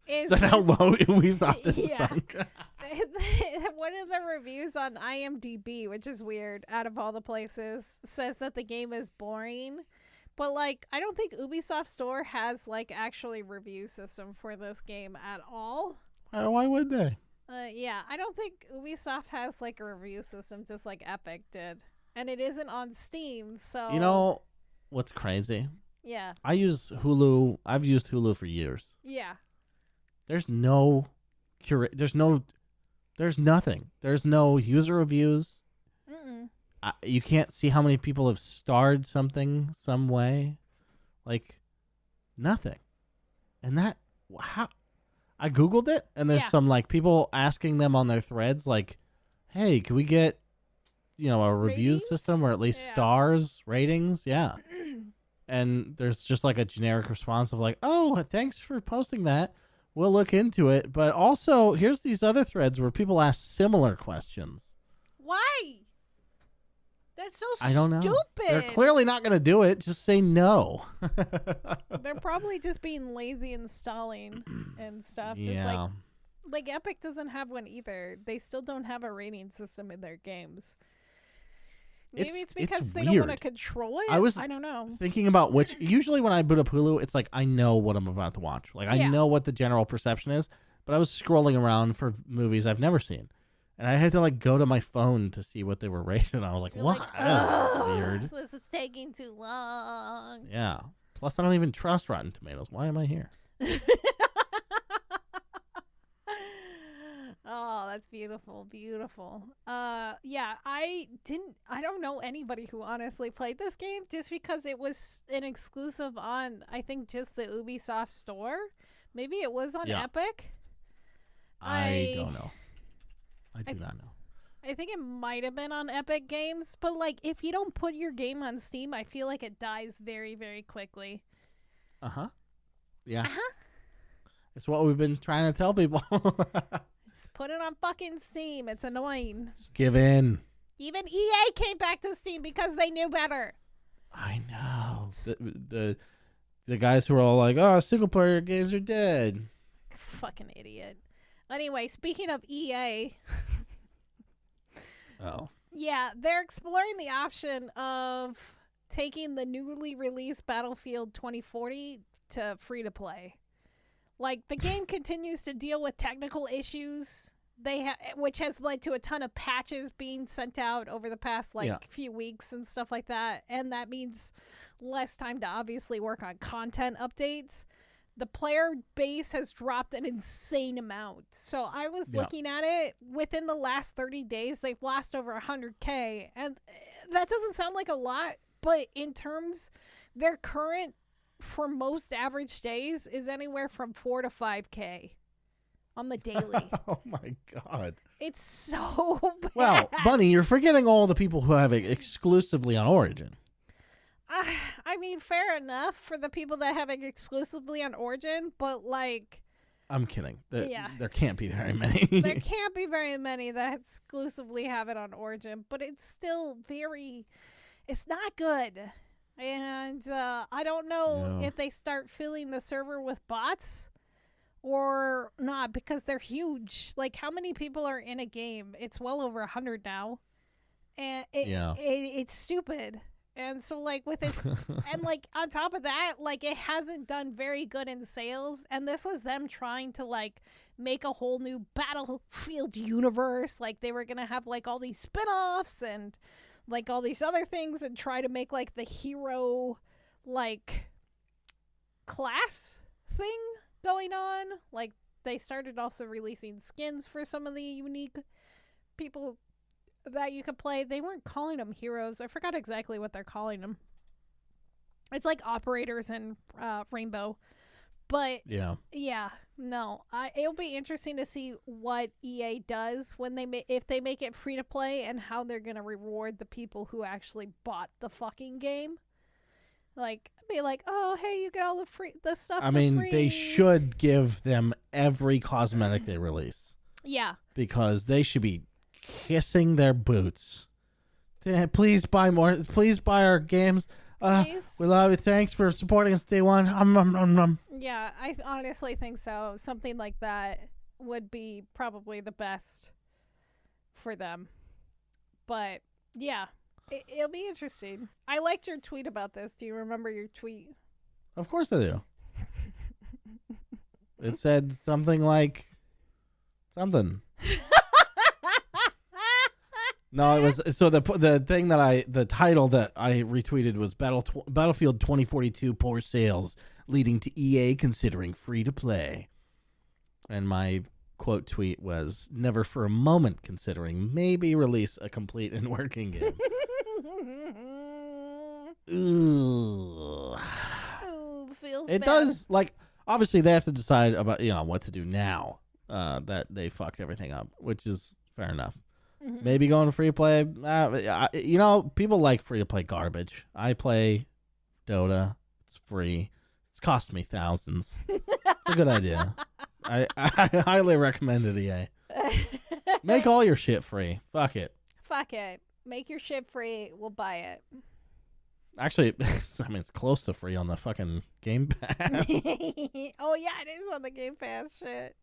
is that how low Ubisoft is sunk? One of the reviews on IMDb, which is weird out of all the places, says that the game is boring. But I don't think Ubisoft Store has actually review system for this game at all. Why would they? Yeah, I don't think Ubisoft has a review system just like Epic did. And it isn't on Steam, so... You know what's crazy? Yeah. I use Hulu. I've used Hulu for years. Yeah. There's no There's nothing. There's no user reviews. Mm-mm. You can't see how many people have starred something some way. Nothing. And that... How... I Googled it, and there's some people asking them on their threads, hey, can we get, a review system or at least stars, ratings? Yeah. And there's just a generic response of oh, thanks for posting that. We'll look into it. But also, here's these other threads where people ask similar questions. Why? That's so I don't know. stupid. They're clearly not going to do it. Just say no. They're probably just being lazy and stalling and stuff. Yeah. Just Epic doesn't have one either. They still don't have a rating system in their games. Maybe it's because they don't want to control it. I don't know. Thinking about which. Usually when I boot up Hulu, it's I know what I'm about to watch. I know what the general perception is. But I was scrolling around for movies I've never seen. And I had to go to my phone to see what they were rated. And I was You're what? That's weird. This is taking too long. Yeah. Plus, I don't even trust Rotten Tomatoes. Why am I here? Oh, that's beautiful. Beautiful. Yeah, I don't know anybody who honestly played this game just because it was an exclusive on, I think, just the Ubisoft store. Maybe it was on Epic. I don't know. I do not know. I think it might have been on Epic Games, but if you don't put your game on Steam, I feel like it dies very, very quickly. Uh-huh. Yeah. Uh-huh. It's what we've been trying to tell people. Just put it on fucking Steam. It's annoying. Just give in. Even EA came back to Steam because they knew better. I know. The guys who are all oh, single player games are dead. Fucking idiot. Anyway, speaking of EA. Oh. Yeah, they're exploring the option of taking the newly released Battlefield 2040 to free to play. Like, the game continues to deal with technical issues, which has led to a ton of patches being sent out over the past, few weeks and stuff like that. And that means less time to obviously work on content updates. The player base has dropped an insane amount. So I was looking at it. Within the last 30 days, they've lost over 100K. And that doesn't sound like a lot, but in terms, their current, for most average days, is anywhere from 4 to 5K on the daily. Oh my God. It's so bad. Well, Bunny, you're forgetting all the people who have it exclusively on Origin. I mean, fair enough for the people that have it exclusively on Origin, but like... I'm kidding. There can't be very many. There can't be very many that exclusively have it on Origin, but it's still it's not good. And I don't know if they start filling the server with bots or not, because they're huge. Like, how many people are in a game? It's well over 100 now. And it's stupid. And so, like, with it, and, like, on top of that, like, it hasn't done very good in sales. And this was them trying to, like, make a whole new Battlefield universe. Like, they were going to have, like, all these spin-offs and, like, all these other things and try to make, like, the hero, like, class thing going on. Like, they started also releasing skins for some of the unique people that you could play. They weren't calling them heroes. I forgot exactly what they're calling them. It's like operators and Rainbow. But it'll be interesting to see what EA does when if they make it free to play, and how they're gonna reward the people who actually bought the fucking game. Like, be like, oh hey, you get all the stuff. I mean, free. They should give them every cosmetic they release. Yeah, because they should be kissing their boots. Please buy more. Please buy our games. We love you. Thanks for supporting us day one. Yeah, I honestly think so. Something like that would be probably the best for them. But yeah, it'll be interesting. I liked your tweet about this. Do you remember your tweet? Of course I do. It said something like something. No, it was so the title that I retweeted was Battlefield 2042 poor sales leading to EA considering free to play, and my quote tweet was never for a moment considering maybe release a complete and working game. Ooh, feels it bad. does. Like, obviously they have to decide about what to do now that they fucked everything up, which is fair enough. Mm-hmm. Maybe going to free to play. People like free to play garbage. I play Dota. It's free. It's cost me thousands. It's a good idea. I highly recommend it, EA. Make all your shit free. Fuck it. Fuck it. Make your shit free. We'll buy it. Actually, I mean, it's close to free on the fucking Game Pass. Oh, yeah, it is on the Game Pass. Shit.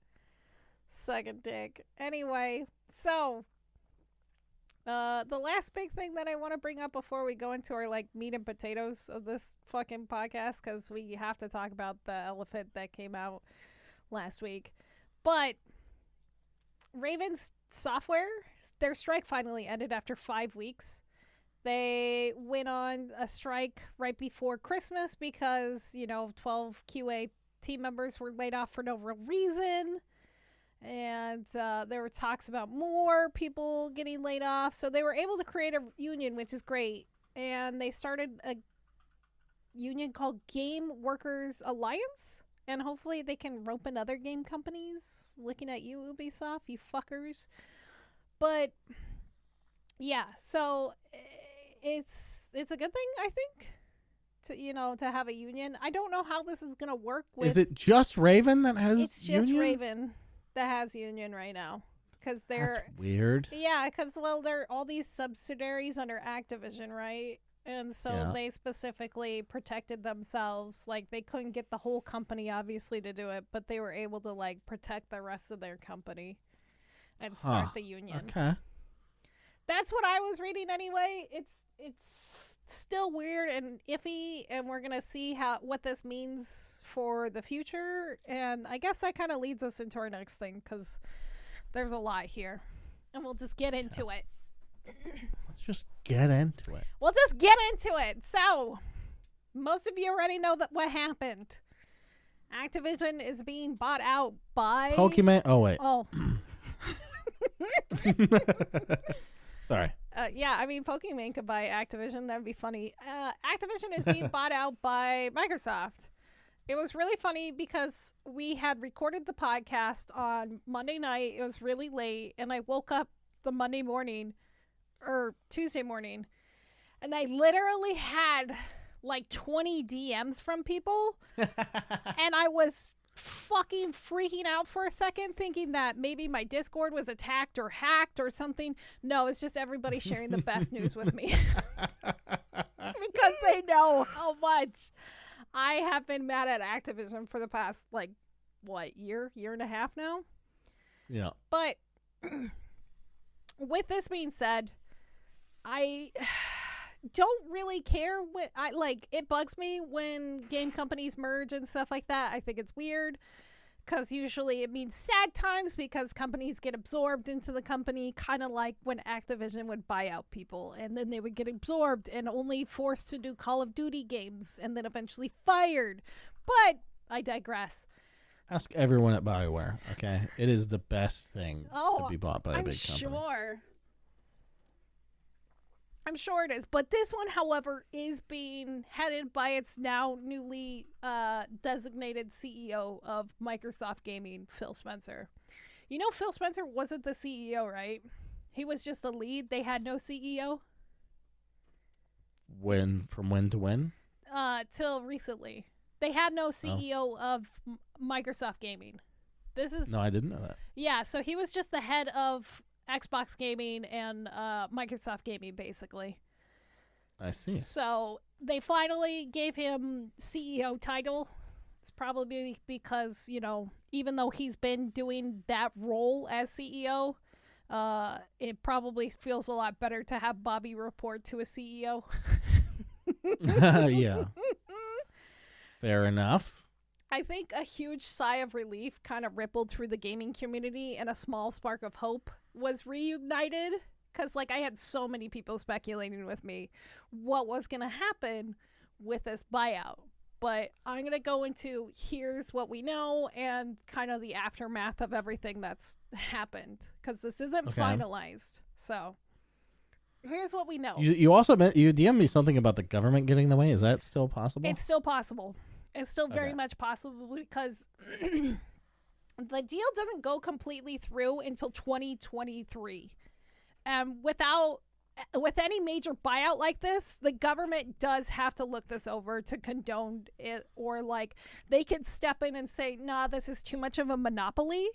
Sucking dick. Anyway, so... the last big thing that I want to bring up before we go into our meat and potatoes of this fucking podcast, because we have to talk about the elephant that came out last week. But Raven's Software, their strike finally ended after 5 weeks. They went on a strike right before Christmas because 12 QA team members were laid off for no real reason. And there were talks about more people getting laid off. So they were able to create a union, which is great. And they started a union called Game Workers Alliance. And hopefully they can rope in other game companies. Looking at you, Ubisoft, you fuckers. But, yeah, so it's a good thing, I think, to have a union. I don't know how this is going to work with... Is it just Raven that has It's just union? Raven that has union right now, because they're That's weird. Yeah, because they're all these subsidiaries under Activision, right? And so they specifically protected themselves. Like, they couldn't get the whole company obviously to do it, but they were able to protect the rest of their company and start the union. Okay, that's what I was reading anyway. It's still weird and iffy, and we're gonna see what this means for the future. And I guess that kind of leads us into our next thing, because there's a lot here, and we'll just get into it. Let's just get into it. We'll just get into it. So, most of you already know that what happened. Activision is being bought out by Pokemon. Oh wait. Oh. Sorry. Yeah, I mean, Pokemon could buy Activision. That'd be funny. Activision is being bought out by Microsoft. It was really funny because we had recorded the podcast on Monday night. It was really late, and I woke up the Monday morning, or Tuesday morning, and I literally had like 20 DMs from people, and I was fucking freaking out for a second, thinking that maybe my Discord was attacked or hacked or something. No, it's just everybody sharing the best news with me because they know how much I have been mad at Activision for the past, like, what, year and a half now? Yeah. But with this being said, I don't really care what it bugs me when game companies merge and stuff like that. I think it's weird because usually it means sad times because companies get absorbed into the company, kind of like when Activision would buy out people and then they would get absorbed and only forced to do Call of Duty games and then eventually fired. But I digress. Ask everyone at BioWare, okay? It is the best thing to be bought by a big company. I'm sure it is. But this one, however, is being headed by its now newly designated CEO of Microsoft Gaming, Phil Spencer. You know, Phil Spencer wasn't the CEO, right? He was just the lead. They had no CEO. From when to when? Till recently. They had no CEO of Microsoft Gaming. No, I didn't know that. Yeah, so he was just the head of Xbox Gaming and Microsoft Gaming, basically. I see. So they finally gave him CEO title. It's probably because, you know, even though he's been doing that role as CEO, it probably feels a lot better to have Bobby report to a CEO. Yeah. Fair enough. I think a huge sigh of relief kind of rippled through the gaming community, and a small spark of hope was reunited, because like I had so many people speculating with me what was going to happen with this buyout. But I'm going to go into here's what we know and kind of the aftermath of everything that's happened, because this isn't finalized. So here's what we know. You also you DM'd me something about the government getting in the way. Is that still possible? It's still possible. It's still very much possible, because the deal doesn't go completely through until 2023. And with any major buyout like this, the government does have to look this over to condone it, or like they could step in and say, nah, this is too much of a monopoly,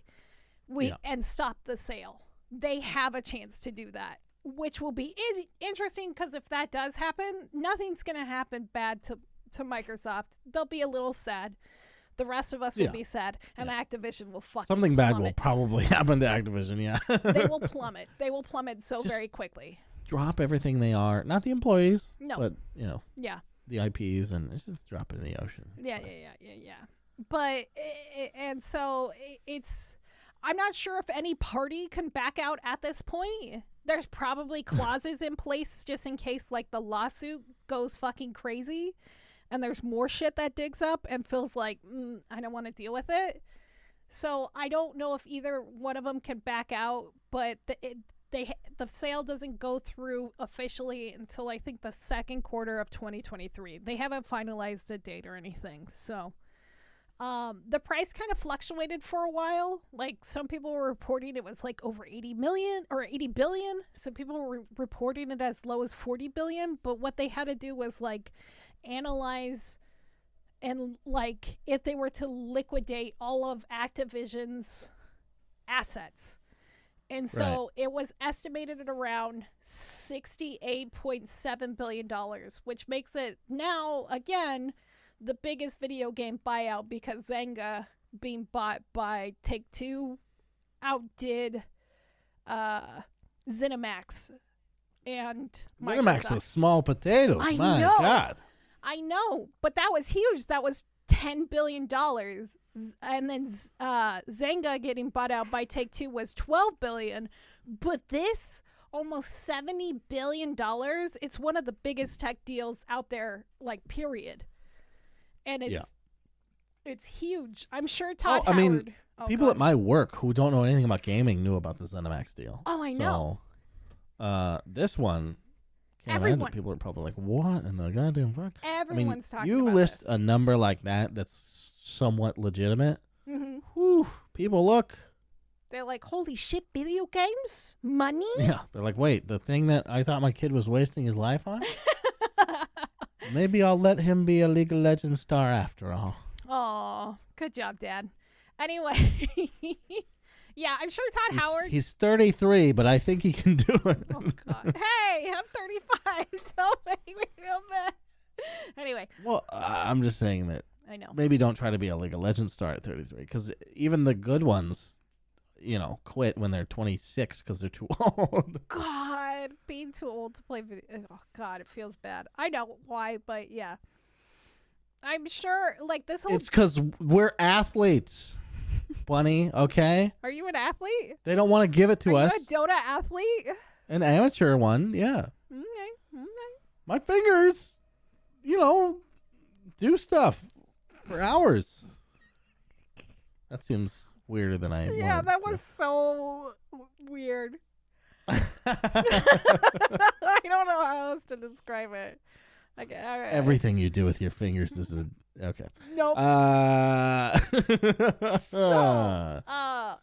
and stop the sale. They have a chance to do that, which will be interesting, because if that does happen, nothing's going to happen bad to Microsoft. They'll be a little sad. The rest of us will be sad, and Activision will fucking something bad plummet. will probably happen to Activision. Yeah, they will plummet. They will plummet very quickly. Drop everything they are. Not the employees. No, but you know. Yeah. The IPs, and just drop it in the ocean. Yeah. But and so it's. I'm not sure if any party can back out at this point. There's probably clauses in place just in case, like, the lawsuit goes fucking crazy and there's more shit that digs up and feels like, I don't want to deal with it. So I don't know if either one of them can back out, but the sale doesn't go through officially until I think the second quarter of 2023. They haven't finalized a date or anything. So the price kind of fluctuated for a while. Like, some people were reporting it was like over 80 million or 80 billion. Some people were reporting it as low as 40 billion. But what they had to do was like analyze and like if they were to liquidate all of Activision's assets. And so it was estimated at around $68.7 billion, which makes it now, again, the biggest video game buyout, because Zynga being bought by Take-Two outdid ZeniMax and ZeniMax was small potatoes. My God. I know, but that was huge. That was $10 billion. And then Zynga getting bought out by Take-Two was $12 billion. But this, almost $70 billion, it's one of the biggest tech deals out there, like, period. And it's huge. I'm sure Todd Howard... I mean, people at my work who don't know anything about gaming knew about the ZeniMax deal. Oh, I know. So, this one... People are probably like, what in the goddamn fuck? Everyone's talking about this. You list a number like that that's somewhat legitimate. Mm-hmm. Whew, people look. They're like, holy shit, video games? Money? Yeah. They're like, wait, the thing that I thought my kid was wasting his life on? Maybe I'll let him be a League of Legends star after all. Oh, good job, Dad. Anyway... Yeah, I'm sure Todd Howard... He's 33, but I think he can do it. Oh, God. Hey, I'm 35. Don't make me feel bad. Anyway. Well, I'm just saying that... I know. Maybe don't try to be a League of Legends star at 33, because even the good ones, quit when they're 26 because they're too old. God, being too old to play video... Oh, God, it feels bad. I know why, but yeah. I'm sure, like, this whole... It's because we're athletes. Bunny, okay? Are you an athlete? They don't want to give it to us. Are you a Dota athlete? An amateur one, yeah. Okay. My fingers, do stuff for hours. That seems weirder than I Yeah, that was so weird. I don't know how else to describe it. Okay, all right. Everything you do with your fingers is okay. Nope.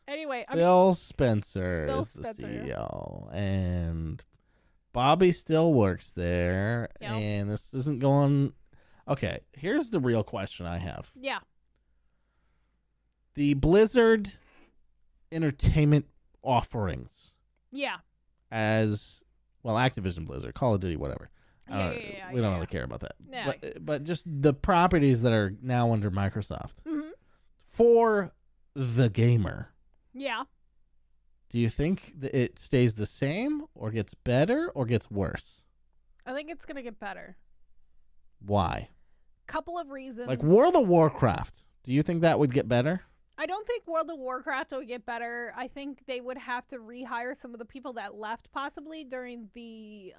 Anyway, Phil Spencer is the CEO, and Bobby still works there, and this isn't going. Okay, here's the real question I have. Yeah. The Blizzard entertainment offerings. Yeah. As well, Activision Blizzard, Call of Duty, whatever. We don't really care about that. Yeah. But just the properties that are now under Microsoft. Mm-hmm. For the gamer. Yeah. Do you think that it stays the same or gets better or gets worse? I think it's going to get better. Why? Couple of reasons. Like World of Warcraft. Do you think that would get better? I don't think World of Warcraft would get better. I think they would have to rehire some of the people that left possibly during the...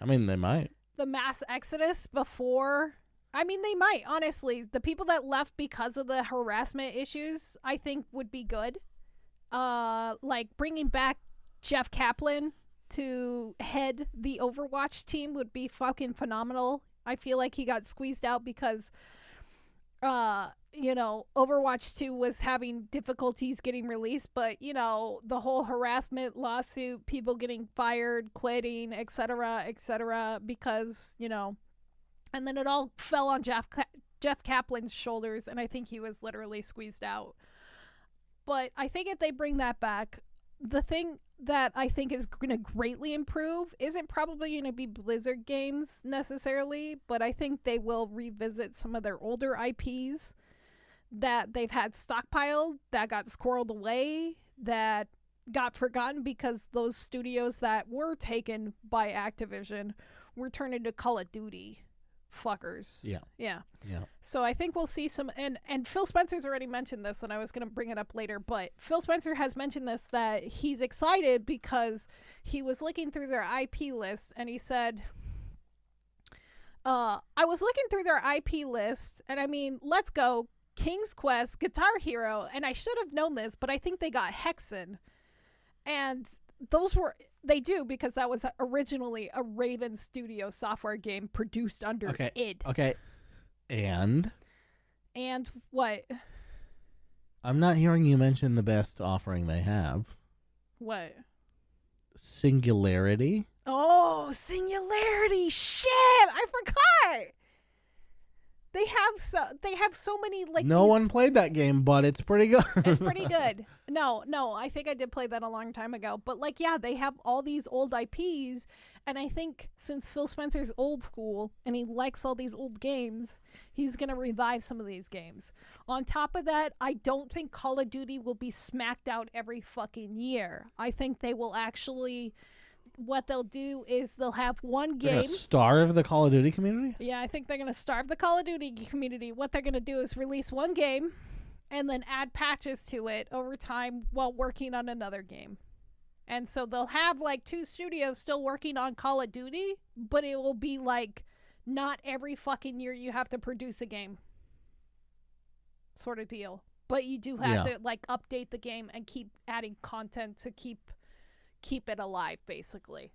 they might. The mass exodus before... they might, honestly. The people that left because of the harassment issues, I think would be good. Like bringing back Jeff Kaplan to head the Overwatch team would be fucking phenomenal. I feel like he got squeezed out because... Overwatch 2 was having difficulties getting released, but, the whole harassment lawsuit, people getting fired, quitting, etc., because, and then it all fell on Jeff Kaplan's shoulders, and I think he was literally squeezed out. But I think if they bring that back, the thing that I think is going to greatly improve isn't probably going to be Blizzard games necessarily, but I think they will revisit some of their older IPs that they've had stockpiled, that got squirreled away, that got forgotten because those studios that were taken by Activision were turned into Call of Duty fuckers. Yeah. So I think we'll see some, and Phil Spencer's already mentioned this, and I was going to bring it up later, but Phil Spencer has mentioned this, that he's excited because he was looking through their IP list, and he said, I was looking through their IP list, and let's go, King's Quest, Guitar Hero, and I should have known this, but I think they got Hexen. And they do, because that was originally a Raven Studio software game produced under id. Okay. And what? I'm not hearing you mention the best offering they have. What? Singularity. Oh, Singularity. Shit, I forgot. They have so many, like, no one played that game, but it's pretty good. It's pretty good. No, I think I did play that a long time ago. But, like, yeah, they have all these old IPs, and I think since Phil Spencer's old school and he likes all these old games, he's going to revive some of these games. On top of that, I don't think Call of Duty will be smacked out every fucking year. I think they will actually what they'll do is they'll have one They're game. gonna starve the Call of Duty community? Yeah, I think they're going to starve the Call of Duty community. What they're going to do is release one game and then add patches to it over time while working on another game. And so they'll have like 2 studios still working on Call of Duty, but it will be like not every fucking year you have to produce a game sort of deal. But you do have to like update the game and keep adding content to keep it alive, basically.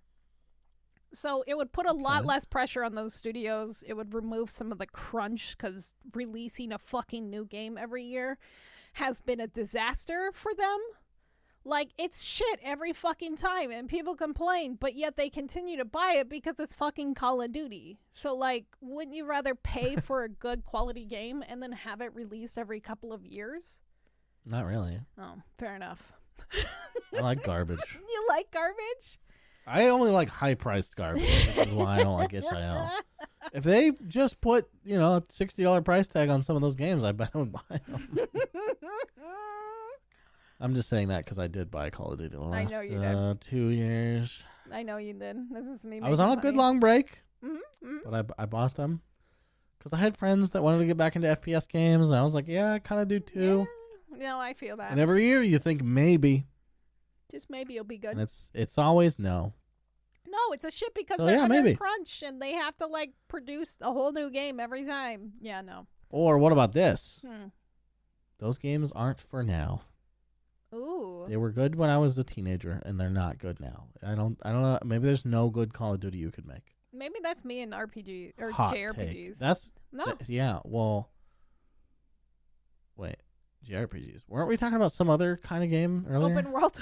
So it would put a lot less pressure on those studios. It would remove some of the crunch, because releasing a fucking new game every year has been a disaster for them. Like, it's shit every fucking time, and people complain, but yet they continue to buy it because it's fucking Call of Duty. So, like, wouldn't you rather pay for a good quality game and then have it released every couple of years? Not really. Oh, fair enough. I like garbage. You like garbage? I only like high-priced garbage. This is why I don't like itch.io. If they just put, a $60 price tag on some of those games, I bet I would buy them. I'm just saying that because I did buy Call of Duty the last 2 years. I know you did. This is me. I was on a good long break, mm-hmm. but I bought them because I had friends that wanted to get back into FPS games, and I was like, yeah, I kind of do too. Yeah. No, I feel that. And every year you think maybe. Just maybe it'll be good. And it's always no. No, it's a shit because they're under maybe. crunch and they have to like produce a whole new game every time. Yeah, no. Or what about this? Those games aren't for now. Ooh. They were good when I was a teenager, and they're not good now. I don't know. Maybe there's no good Call of Duty you could make. Maybe that's me in RPG or Hot JRPGs. Take. No. Yeah. Well. Wait. JRPGs. Weren't we talking about some other kind of game earlier? Open world.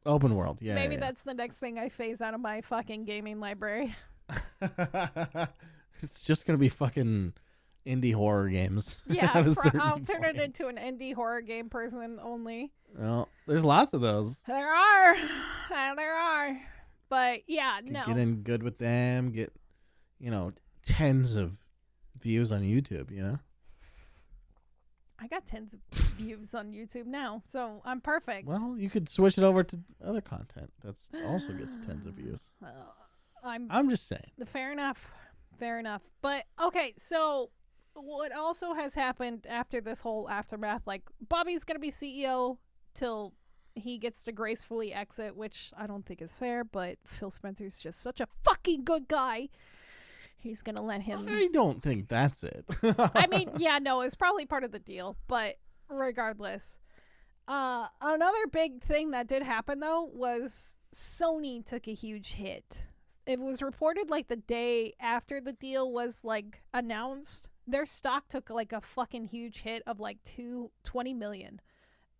Open world. Yeah. Maybe that's the next thing I phase out of my fucking gaming library. It's just gonna be fucking indie horror games. Yeah, I'll turn it into an indie horror game person only. Well, there's lots of those. There are. But yeah, no. Get in good with them. Get, tens of views on YouTube. I got tens of views on YouTube now, so I'm perfect. Well, you could switch it over to other content that's also gets tens of views. I'm just saying. Fair enough. But okay, so what also has happened after this whole aftermath, like Bobby's gonna be CEO till he gets to gracefully exit, which I don't think is fair, but Phil Spencer's just such a fucking good guy. He's gonna let him. I don't think that's it. I mean, yeah, no, it's probably part of the deal, but regardless. Another big thing that did happen though was Sony took a huge hit. It was reported like the day after the deal was like announced, their stock took like a fucking huge hit of like 20 million.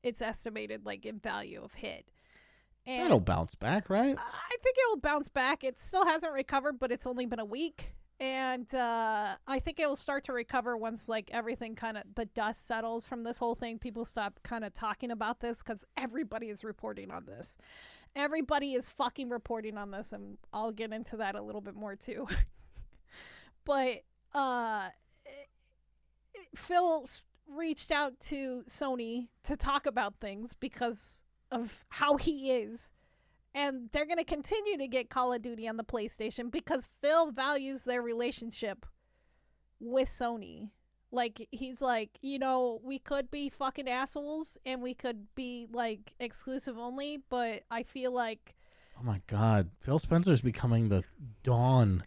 It's estimated like in value of hit. And that'll bounce back, right? I think it will bounce back. It still hasn't recovered, but it's only been a week. And I think it will start to recover once like everything kind of the dust settles from this whole thing. People stop kind of talking about this because everybody is reporting on this. Everybody is fucking reporting on this, and I'll get into that a little bit more too. But Phil reached out to Sony to talk about things because of how he is. And they're going to continue to get Call of Duty on the PlayStation because Phil values their relationship with Sony. Like, he's like, we could be fucking assholes and we could be, like, exclusive only, but I feel like... Oh, my God. Phil Spencer's becoming the dawn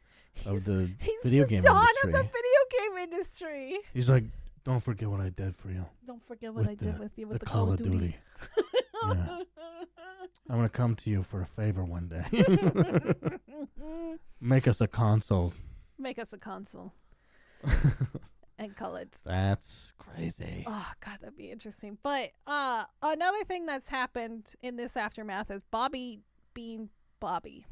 of the video game industry. He's the dawn of the video game industry. He's like, don't forget what I did for you. Don't forget what I did with you with the Call of Duty. Yeah. I'm going to come to you for a favor one day. Make us a console. And call it. That's crazy. Oh, God, that'd be interesting. But another thing that's happened in this aftermath is Bobby being Bobby.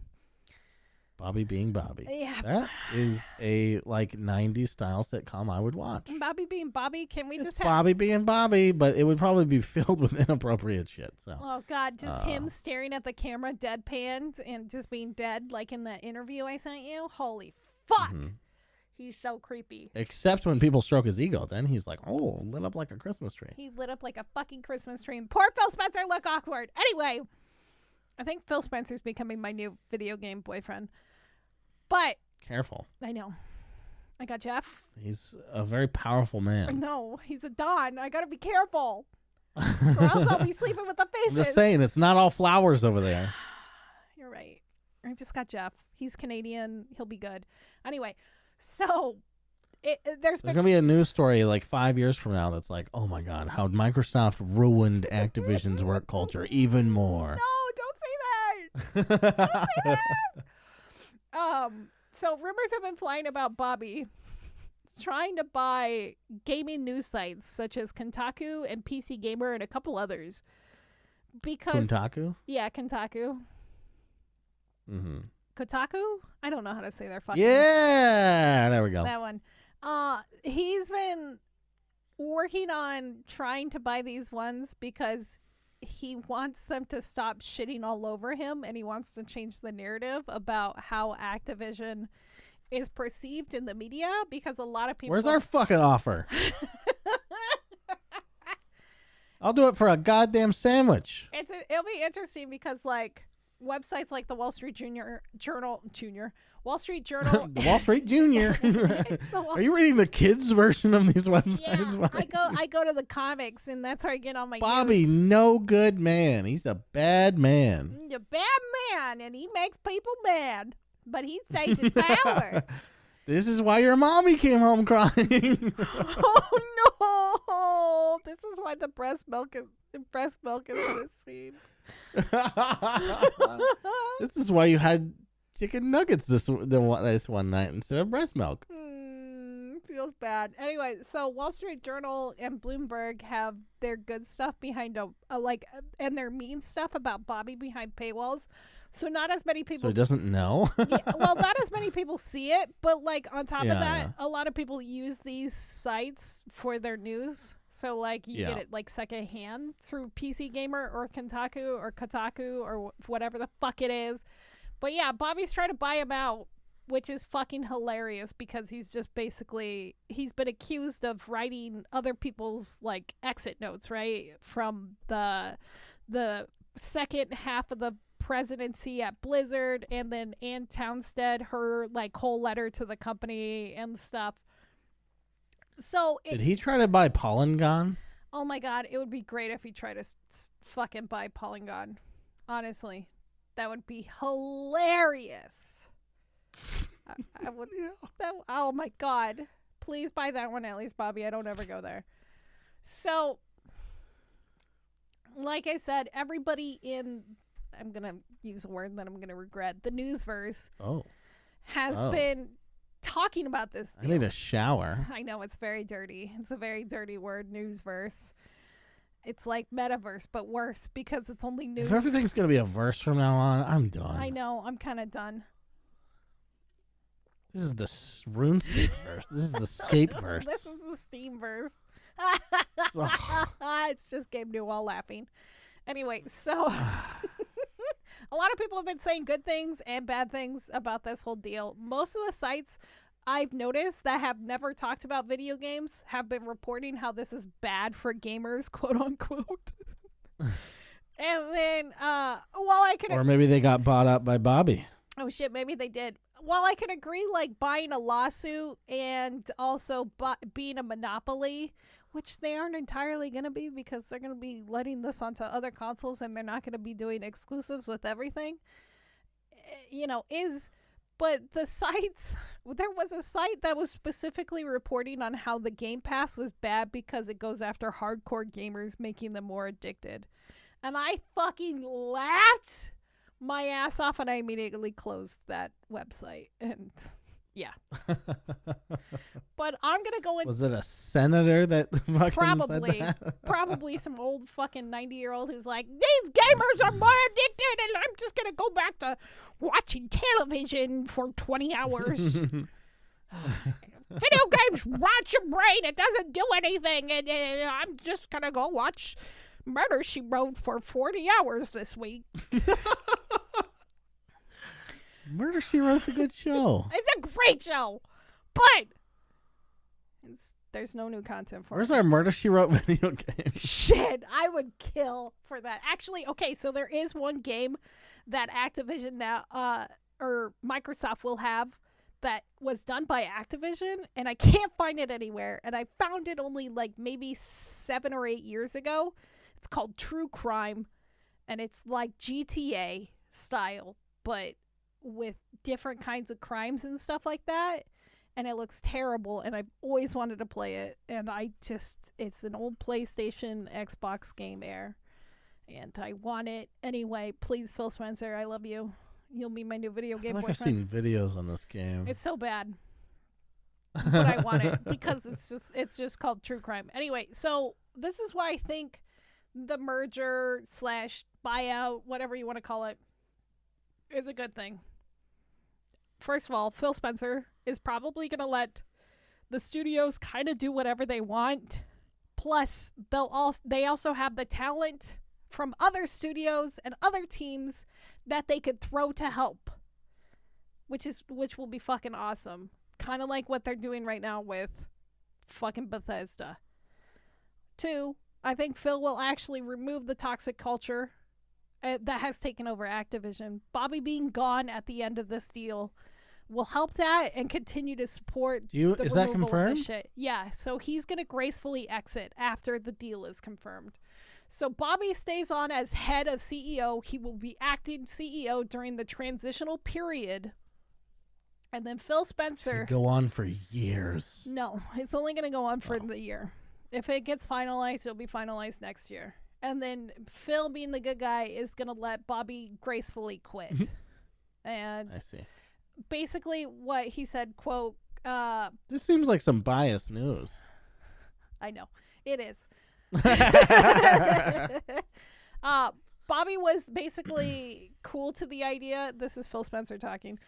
Bobby being Bobby. Yeah. That is a 90s style sitcom I would watch. Bobby being Bobby. Can we just have Bobby being Bobby, but it would probably be filled with inappropriate shit. So. Oh God, just him staring at the camera deadpanned and just being dead like in that interview I sent you. Holy fuck. Mm-hmm. He's so creepy. Except when people stroke his ego, then he's like, oh, lit up like a Christmas tree. He lit up like a fucking Christmas tree. Poor Phil Spencer look awkward. Anyway, I think Phil Spencer's becoming my new video game boyfriend. But careful. I know. I got Jeff. He's a very powerful man. No, he's a Don. I gotta be careful. Or else I'll be sleeping with the fishes. I'm just saying, it's not all flowers over there. You're right. I just got Jeff. He's Canadian. He'll be good. Anyway, so there's going to be a news story like 5 years from now that's like, oh my God, how Microsoft ruined Activision's work culture even more. No, don't say that. Don't say that. So rumors have been flying about Bobby trying to buy gaming news sites such as Kotaku and PC Gamer and a couple others. Because Kotaku? Yeah, Kotaku. Mm-hmm. Kotaku? I don't know how to say their fucking Yeah, there we go. That one. He's been working on trying to buy these ones because he wants them to stop shitting all over him, and he wants to change the narrative about how Activision is perceived in the media, because a lot of people... Where's our fucking offer? I'll do it for a goddamn sandwich. It'll be interesting because, like, websites like the Wall Street Wall Street Journal. The Wall Street Junior. Are you reading the kids' version of these websites? Yeah, I go to the comics, and that's where I get all my Bobby, news. no good man. He's a bad man. He's a bad man, and he makes people mad, but he stays in power. This is why your mommy came home crying. Oh no! This is why the breast milk is in this scene. This is why you had chicken nuggets this one night instead of breast milk. Feels bad. Anyway, so Wall Street Journal and Bloomberg have their good stuff behind and their mean stuff about Bobby behind paywalls. So not as many people. So he doesn't know. Yeah, well, not as many people see it, but like on top of that, a lot of people use these sites for their news. So like you get it like secondhand through PC Gamer or Kotaku or whatever the fuck it is. But yeah, Bobby's trying to buy him out, which is fucking hilarious because he's just basically, he's been accused of writing other people's like exit notes, right? From the second half of the presidency at Blizzard, and then Ann Townsend, her like whole letter to the company and stuff. So did he try to buy Polygon? Oh my God, it would be great if he tried to fucking buy Polygon. Honestly, that would be hilarious. I would. Oh my God, please buy that one at least, Bobby. I don't ever go there. So, like I said, everybody in, I'm going to use a word that I'm going to regret, the newsverse has been talking about this deal. I need a shower. I know, it's very dirty. It's a very dirty word, newsverse. It's like metaverse, but worse because it's only news. If everything's going to be a verse from now on, I'm done. I know, I'm kind of done. This is the RuneScape verse. This is the Scape verse. This is the Steam verse. It's just Gabe Newell laughing. Anyway, so a lot of people have been saying good things and bad things about this whole deal. Most of the sites I've noticed that have never talked about video games have been reporting how this is bad for gamers, quote unquote. And then, while I could... Or maybe they got bought up by Bobby. Oh shit, maybe they did. While I can agree, like, buying a lawsuit and also being a monopoly, which they aren't entirely going to be because they're going to be letting this onto other consoles and they're not going to be doing exclusives with everything, but the sites, there was a site that was specifically reporting on how the Game Pass was bad because it goes after hardcore gamers, making them more addicted. And I fucking laughed my ass off, and I immediately closed that website. And yeah. But I'm gonna go in. Was it a senator that fucking probably said that? Probably some old fucking 90-year-old who's like, these gamers are more addicted, and I'm just gonna go back to watching television for 20 hours. Video games rot your brain. It doesn't do anything, and I'm just gonna go watch Murder, She Wrote for 40 hours this week. Murder, She Wrote's a good show. It's a great show, but There's no new content for Where's it. our Murder, She Wrote video game? Shit, I would kill for that. Actually, okay, so there is one game that Activision now, or Microsoft will have that was done by Activision, and I can't find it anywhere. And I found it only like maybe 7 or 8 years ago. It's called True Crime, and it's like GTA style, but with different kinds of crimes and stuff like that. And it looks terrible, and I've always wanted to play it. And it's an old PlayStation, Xbox game Air. And I want it anyway. Please, Phil Spencer, I love you. You'll be my new video game boyfriend. I've seen videos on this game. It's so bad. But I want it because it's just called True Crime. Anyway, so this is why I think the merger / buyout, whatever you want to call it, is a good thing. First of all, Phil Spencer is probably going to let the studios kind of do whatever they want. Plus, they also have the talent from other studios and other teams that they could throw to help, which will be fucking awesome. Kind of like what they're doing right now with fucking Bethesda. 2, I think Phil will actually remove the toxic culture that has taken over Activision. Bobby being gone at the end of this deal will help that and continue to support is that confirmed? Shit. Yeah, so he's going to gracefully exit after the deal is confirmed. So Bobby stays on as head of CEO. He will be acting CEO during the transitional period. And then Phil Spencer... Go on for years. No, it's only going to go on for the year. If it gets finalized, it'll be finalized next year. And then Phil, being the good guy, is going to let Bobby gracefully quit. And I see. Basically what he said, quote... this seems like some biased news. I know. It is. Bobby was basically cool to the idea. This is Phil Spencer talking.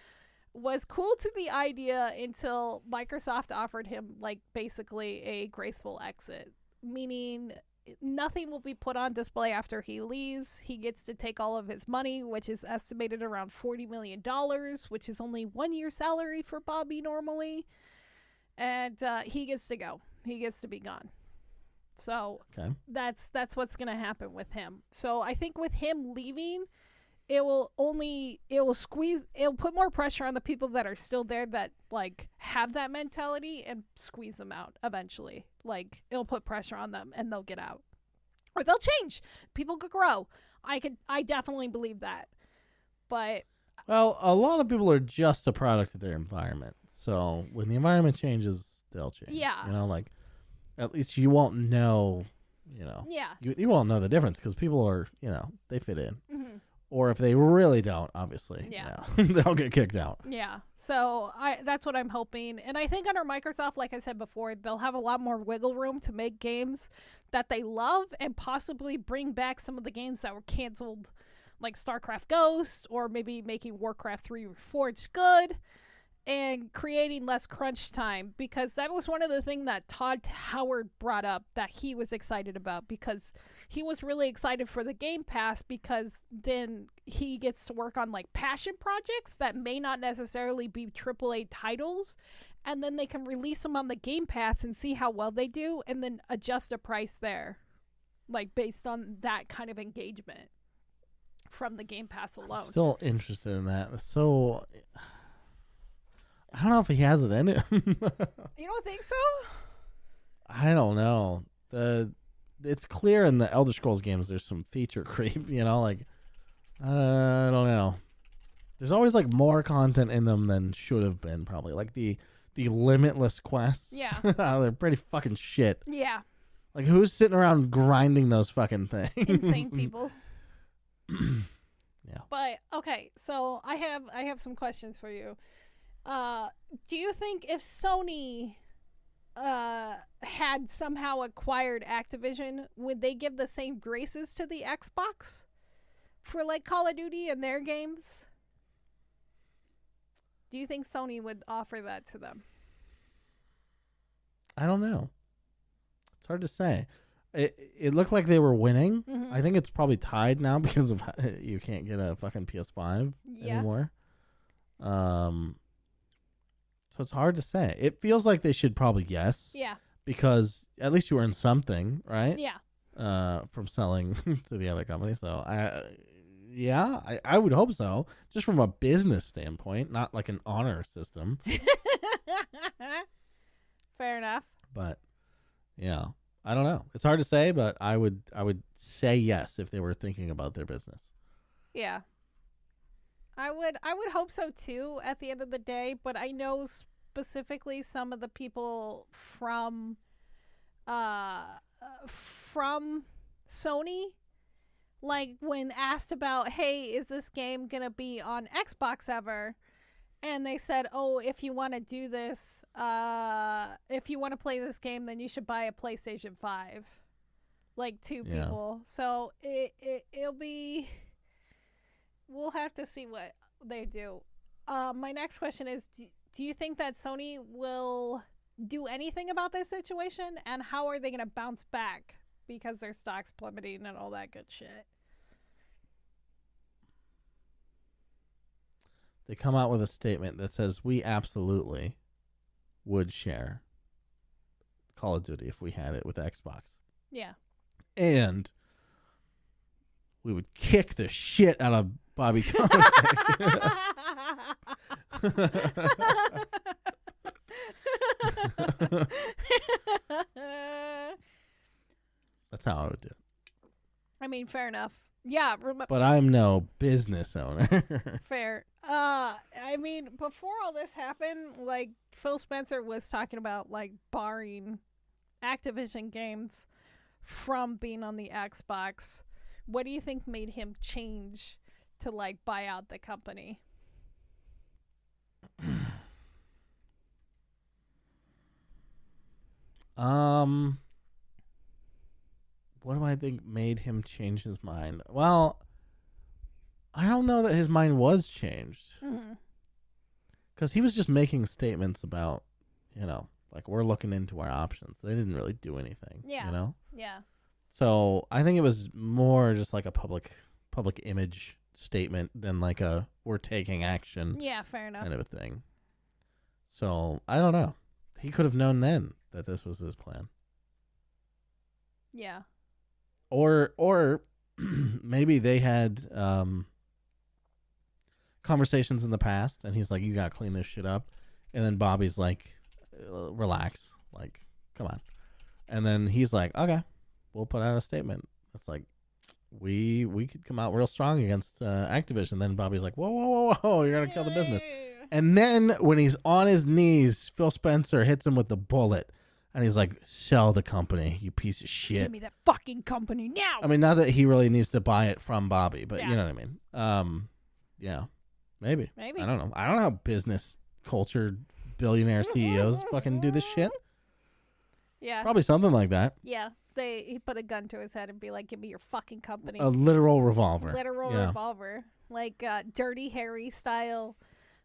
Was cool to the idea until Microsoft offered him like basically a graceful exit, meaning nothing will be put on display after he leaves. He gets to take all of his money, which is estimated around $40 million, which is only 1 year's salary for Bobby normally. And he gets to go. He gets to be gone. So that's what's going to happen with him. So I think with him leaving, it'll put more pressure on the people that are still there that like have that mentality and squeeze them out eventually. Like it'll put pressure on them and they'll get out. Or they'll change. People could grow. I definitely believe that. But well, a lot of people are just a product of their environment. So when the environment changes, they'll change. Yeah. You know, like at least you won't know, you know. Yeah. You won't know the difference because people are, you know, they fit in. Mm-hmm. Or if they really don't, obviously, they'll get kicked out. Yeah. So that's what I'm hoping. And I think under Microsoft, like I said before, they'll have a lot more wiggle room to make games that they love and possibly bring back some of the games that were canceled, like StarCraft Ghost, or maybe making Warcraft 3 Reforged good and creating less crunch time, because that was one of the things that Todd Howard brought up that he was excited about, because he was really excited for the Game Pass because then he gets to work on like passion projects that may not necessarily be AAA titles, and then they can release them on the Game Pass and see how well they do and then adjust a price there, like based on that kind of engagement from the Game Pass alone. I'm still interested in that. So I don't know if he has it in it. You don't think so? I don't know. It's clear in the Elder Scrolls games there's some feature creep, you know, like I don't know. There's always like more content in them than should have been, probably. Like the limitless quests. Yeah. They're pretty fucking shit. Yeah. Like who's sitting around grinding those fucking things? Insane people. Yeah. But okay, so I have some questions for you. Do you think if Sony had somehow acquired Activision, would they give the same graces to the Xbox for like Call of Duty and their games? Do you think Sony would offer that to them? I don't know. It's hard to say. It looked like they were winning. Mm-hmm. I think it's probably tied now because of you can't get a fucking PS5 anymore. So it's hard to say. It feels like they should probably yes. Yeah. because at least you earn something, right? Yeah. From selling to the other company. So I would hope so, just from a business standpoint, not like an honor system. Fair enough. But yeah, I don't know. It's hard to say, but I would say yes if they were thinking about their business. Yeah. I would hope so too at the end of the day, but I know specifically some of the people from Sony, like when asked about, hey, is this game gonna be on Xbox ever? And they said, oh, if you want to do this, if you want to play this game, then you should buy a PlayStation 5. Like two people. So it'll be, we'll have to see what they do. My next question is, do you think that Sony will do anything about this situation? And how are they going to bounce back? Because their stock's plummeting and all that good shit. They come out with a statement that says, we absolutely would share Call of Duty if we had it with Xbox. Yeah. And we would kick the shit out of Bobby Kotick. That's how I would do it. I mean, fair enough. Yeah. But I'm no business owner. Fair. I mean, before all this happened, like, Phil Spencer was talking about, like, barring Activision games from being on the Xbox. What do you think made him change to, like, buy out the company? What do I think made him change his mind? Well, I don't know that his mind was changed. Because he was just making statements about, like, we're looking into our options. They didn't really do anything. Yeah. Yeah. So I think it was more just like a public image statement than like a we're taking action. Yeah, fair enough. Kind of a thing. So I don't know. He could have known then that this was his plan. Yeah. Or maybe they had conversations in the past, and he's like, "You gotta clean this shit up," and then Bobby's like, "Relax, like, come on," and then he's like, "Okay, we'll put out a statement." It's like we could come out real strong against Activision. Then Bobby's like, "Whoa, you're gonna kill the business." And then when he's on his knees, Phil Spencer hits him with the bullet. And he's like, sell the company, you piece of shit. Give me that fucking company now. I mean, not that he really needs to buy it from Bobby, but you know what I mean. Yeah, maybe. I don't know. I don't know how business culture billionaire CEOs fucking do this shit. Yeah. Probably something like that. Yeah. He put a gun to his head and be like, give me your fucking company. A literal revolver. Revolver. Like Dirty Harry style.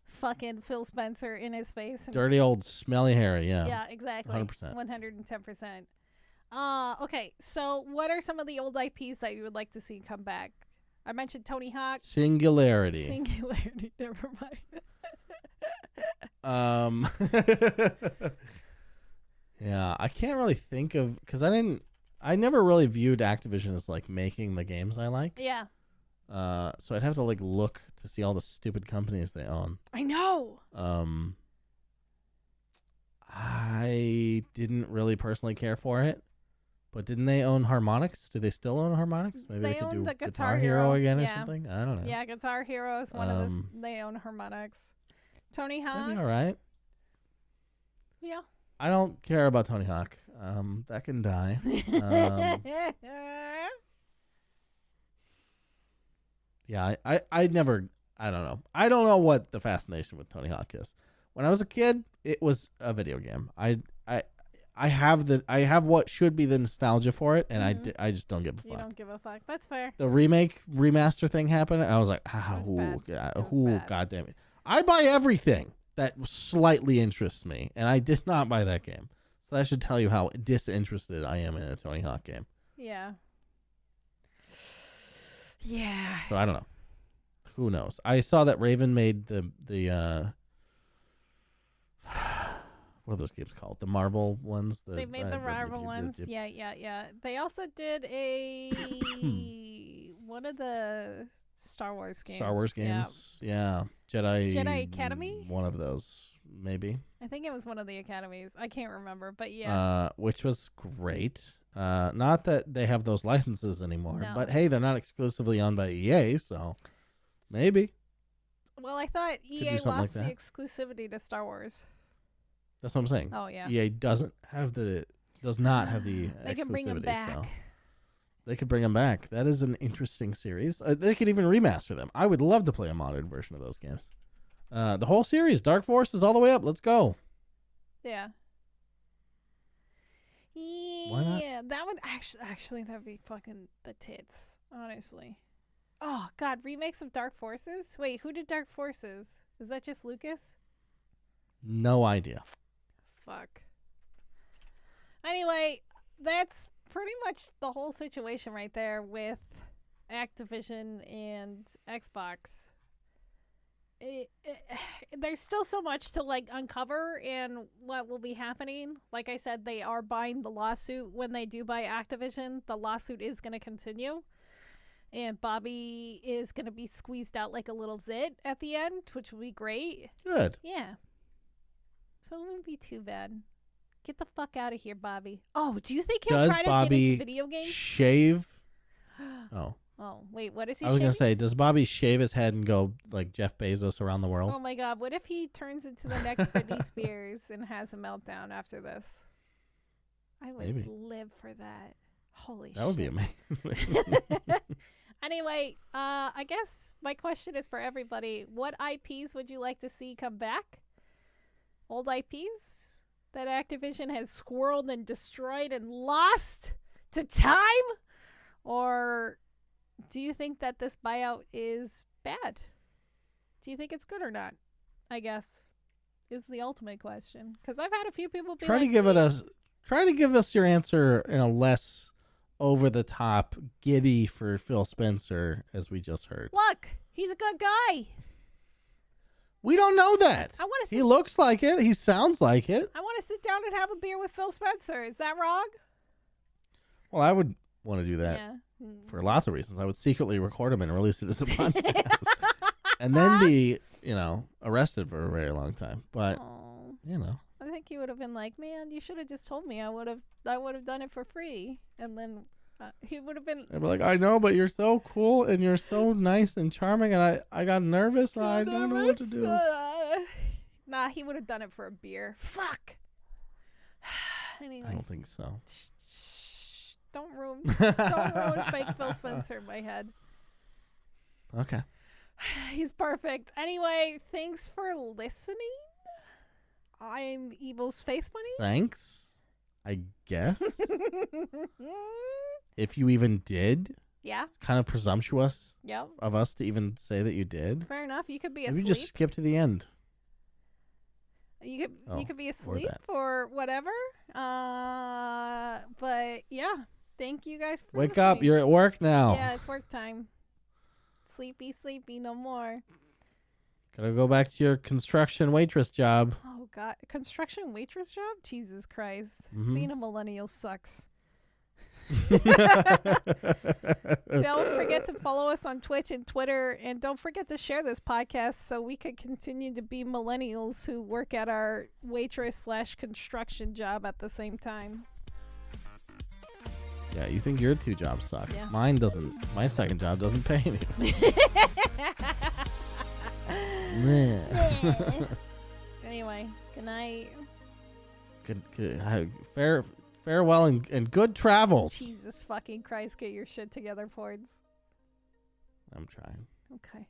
Fucking Phil Spencer in his face. Dirty old smelly Harry, yeah. Yeah, exactly. 100%. 110%. Okay, so what are some of the old IPs that you would like to see come back? I mentioned Tony Hawk. Singularity, never mind. Yeah, I can't really think of, because I never really viewed Activision as like making the games I like. Yeah. So I'd have to like look to see all the stupid companies they own. I know. I didn't really personally care for it, but didn't they own Harmonix? Do they still own Harmonix? Maybe they could do the Guitar Hero again or something. I don't know. Yeah, Guitar Hero is one of the. They own Harmonix. Tony Hawk. That'd be all right. Yeah. I don't care about Tony Hawk. That can die. Yeah, I never, I don't know. I don't know what the fascination with Tony Hawk is. When I was a kid, it was a video game. I have what should be the nostalgia for it, and I just don't give a fuck. You don't give a fuck. That's fair. The remaster thing happened, and I was like, God damn it. I buy everything that slightly interests me, and I did not buy that game. So that should tell you how disinterested I am in a Tony Hawk game. Yeah. Yeah. So I don't know. Who knows? I saw that Raven made the what are those games called? The Marvel ones. They made the Marvel ones. Yeah. They also did a one of the Star Wars games. Yeah. Jedi Academy. One of those, maybe. I think it was one of the academies. I can't remember, but yeah. Which was great. Not that they have those licenses anymore, but hey, they're not exclusively owned by EA, so maybe. Well, I thought EA lost the exclusivity to Star Wars. That's what I'm saying. Oh yeah. EA does not have the They can bring them back. So they could bring them back. That is an interesting series. They could even remaster them. I would love to play a modern version of those games. The whole series, Dark Forces, all the way up. Let's go. Yeah. Why not? Yeah, that would actually that'd be fucking the tits, honestly. Oh God, remakes of Dark Forces? Wait, who did Dark Forces? Is that just Lucas? No idea. Fuck. Anyway, that's pretty much the whole situation right there with Activision and Xbox. There's still so much to like uncover and what will be happening. Like I said, they are buying the lawsuit. When they do buy Activision, the lawsuit is going to continue. And Bobby is going to be squeezed out like a little zit at the end, which will be great. Good. Yeah. So it wouldn't be too bad. Get the fuck out of here, Bobby. Oh, do you think he'll try to get into video games? Shave? Oh. Oh, wait, what is he I was going to say, does Bobby shave his head and go like Jeff Bezos around the world? Oh my God, what if he turns into the next Britney Spears and has a meltdown after this? I would live for that. Holy shit. That would be amazing. Anyway, I guess my question is for everybody. What IPs would you like to see come back? Old IPs that Activision has squirreled and destroyed and lost to time? Or do you think that this buyout is bad? Do you think it's good or not? I guess is the ultimate question. Because I've had a few people be try to give us your answer in a less over the top, giddy for Phil Spencer, as we just heard. Look, he's a good guy. We don't know that. He looks like it. He sounds like it. I want to sit down and have a beer with Phil Spencer. Is that wrong? Well, I would want to do that for lots of reasons. I would secretly record him and release it as a podcast. And then be, arrested for a very long time. But, I think he would have been like, man, you should have just told me. I would have done it for free. And then he would have been. I'd be like, I know, but you're so cool and you're so nice and charming. And I got nervous and I don't know what to do. Nah, he would have done it for a beer. Fuck. Anyway. I don't think so. Shh. Don't ruin fake Phil Spencer in my head. Okay. He's perfect. Anyway, thanks for listening. I'm Evil's Face Money. Thanks, I guess. If you even did. Yeah. It's kind of presumptuous Yep. of us to even say that you did. Fair enough. You could be asleep. Maybe just skip to the end. You could be asleep or whatever. But yeah. Thank you guys for Wake listening. up. You're at work now. Yeah, it's work time. Sleepy, no more. Gotta go back to your construction waitress job. Oh, God. Construction waitress job? Jesus Christ. Mm-hmm. Being a millennial sucks. Don't forget to follow us on Twitch and Twitter. And don't forget to share this podcast so we could continue to be millennials who work at our waitress/construction job at the same time. Yeah, you think your two jobs suck. Yeah. Mine doesn't. My second job doesn't pay me. Anyway, good night. Good. Farewell and good travels. Jesus fucking Christ, get your shit together, Portz. I'm trying. Okay.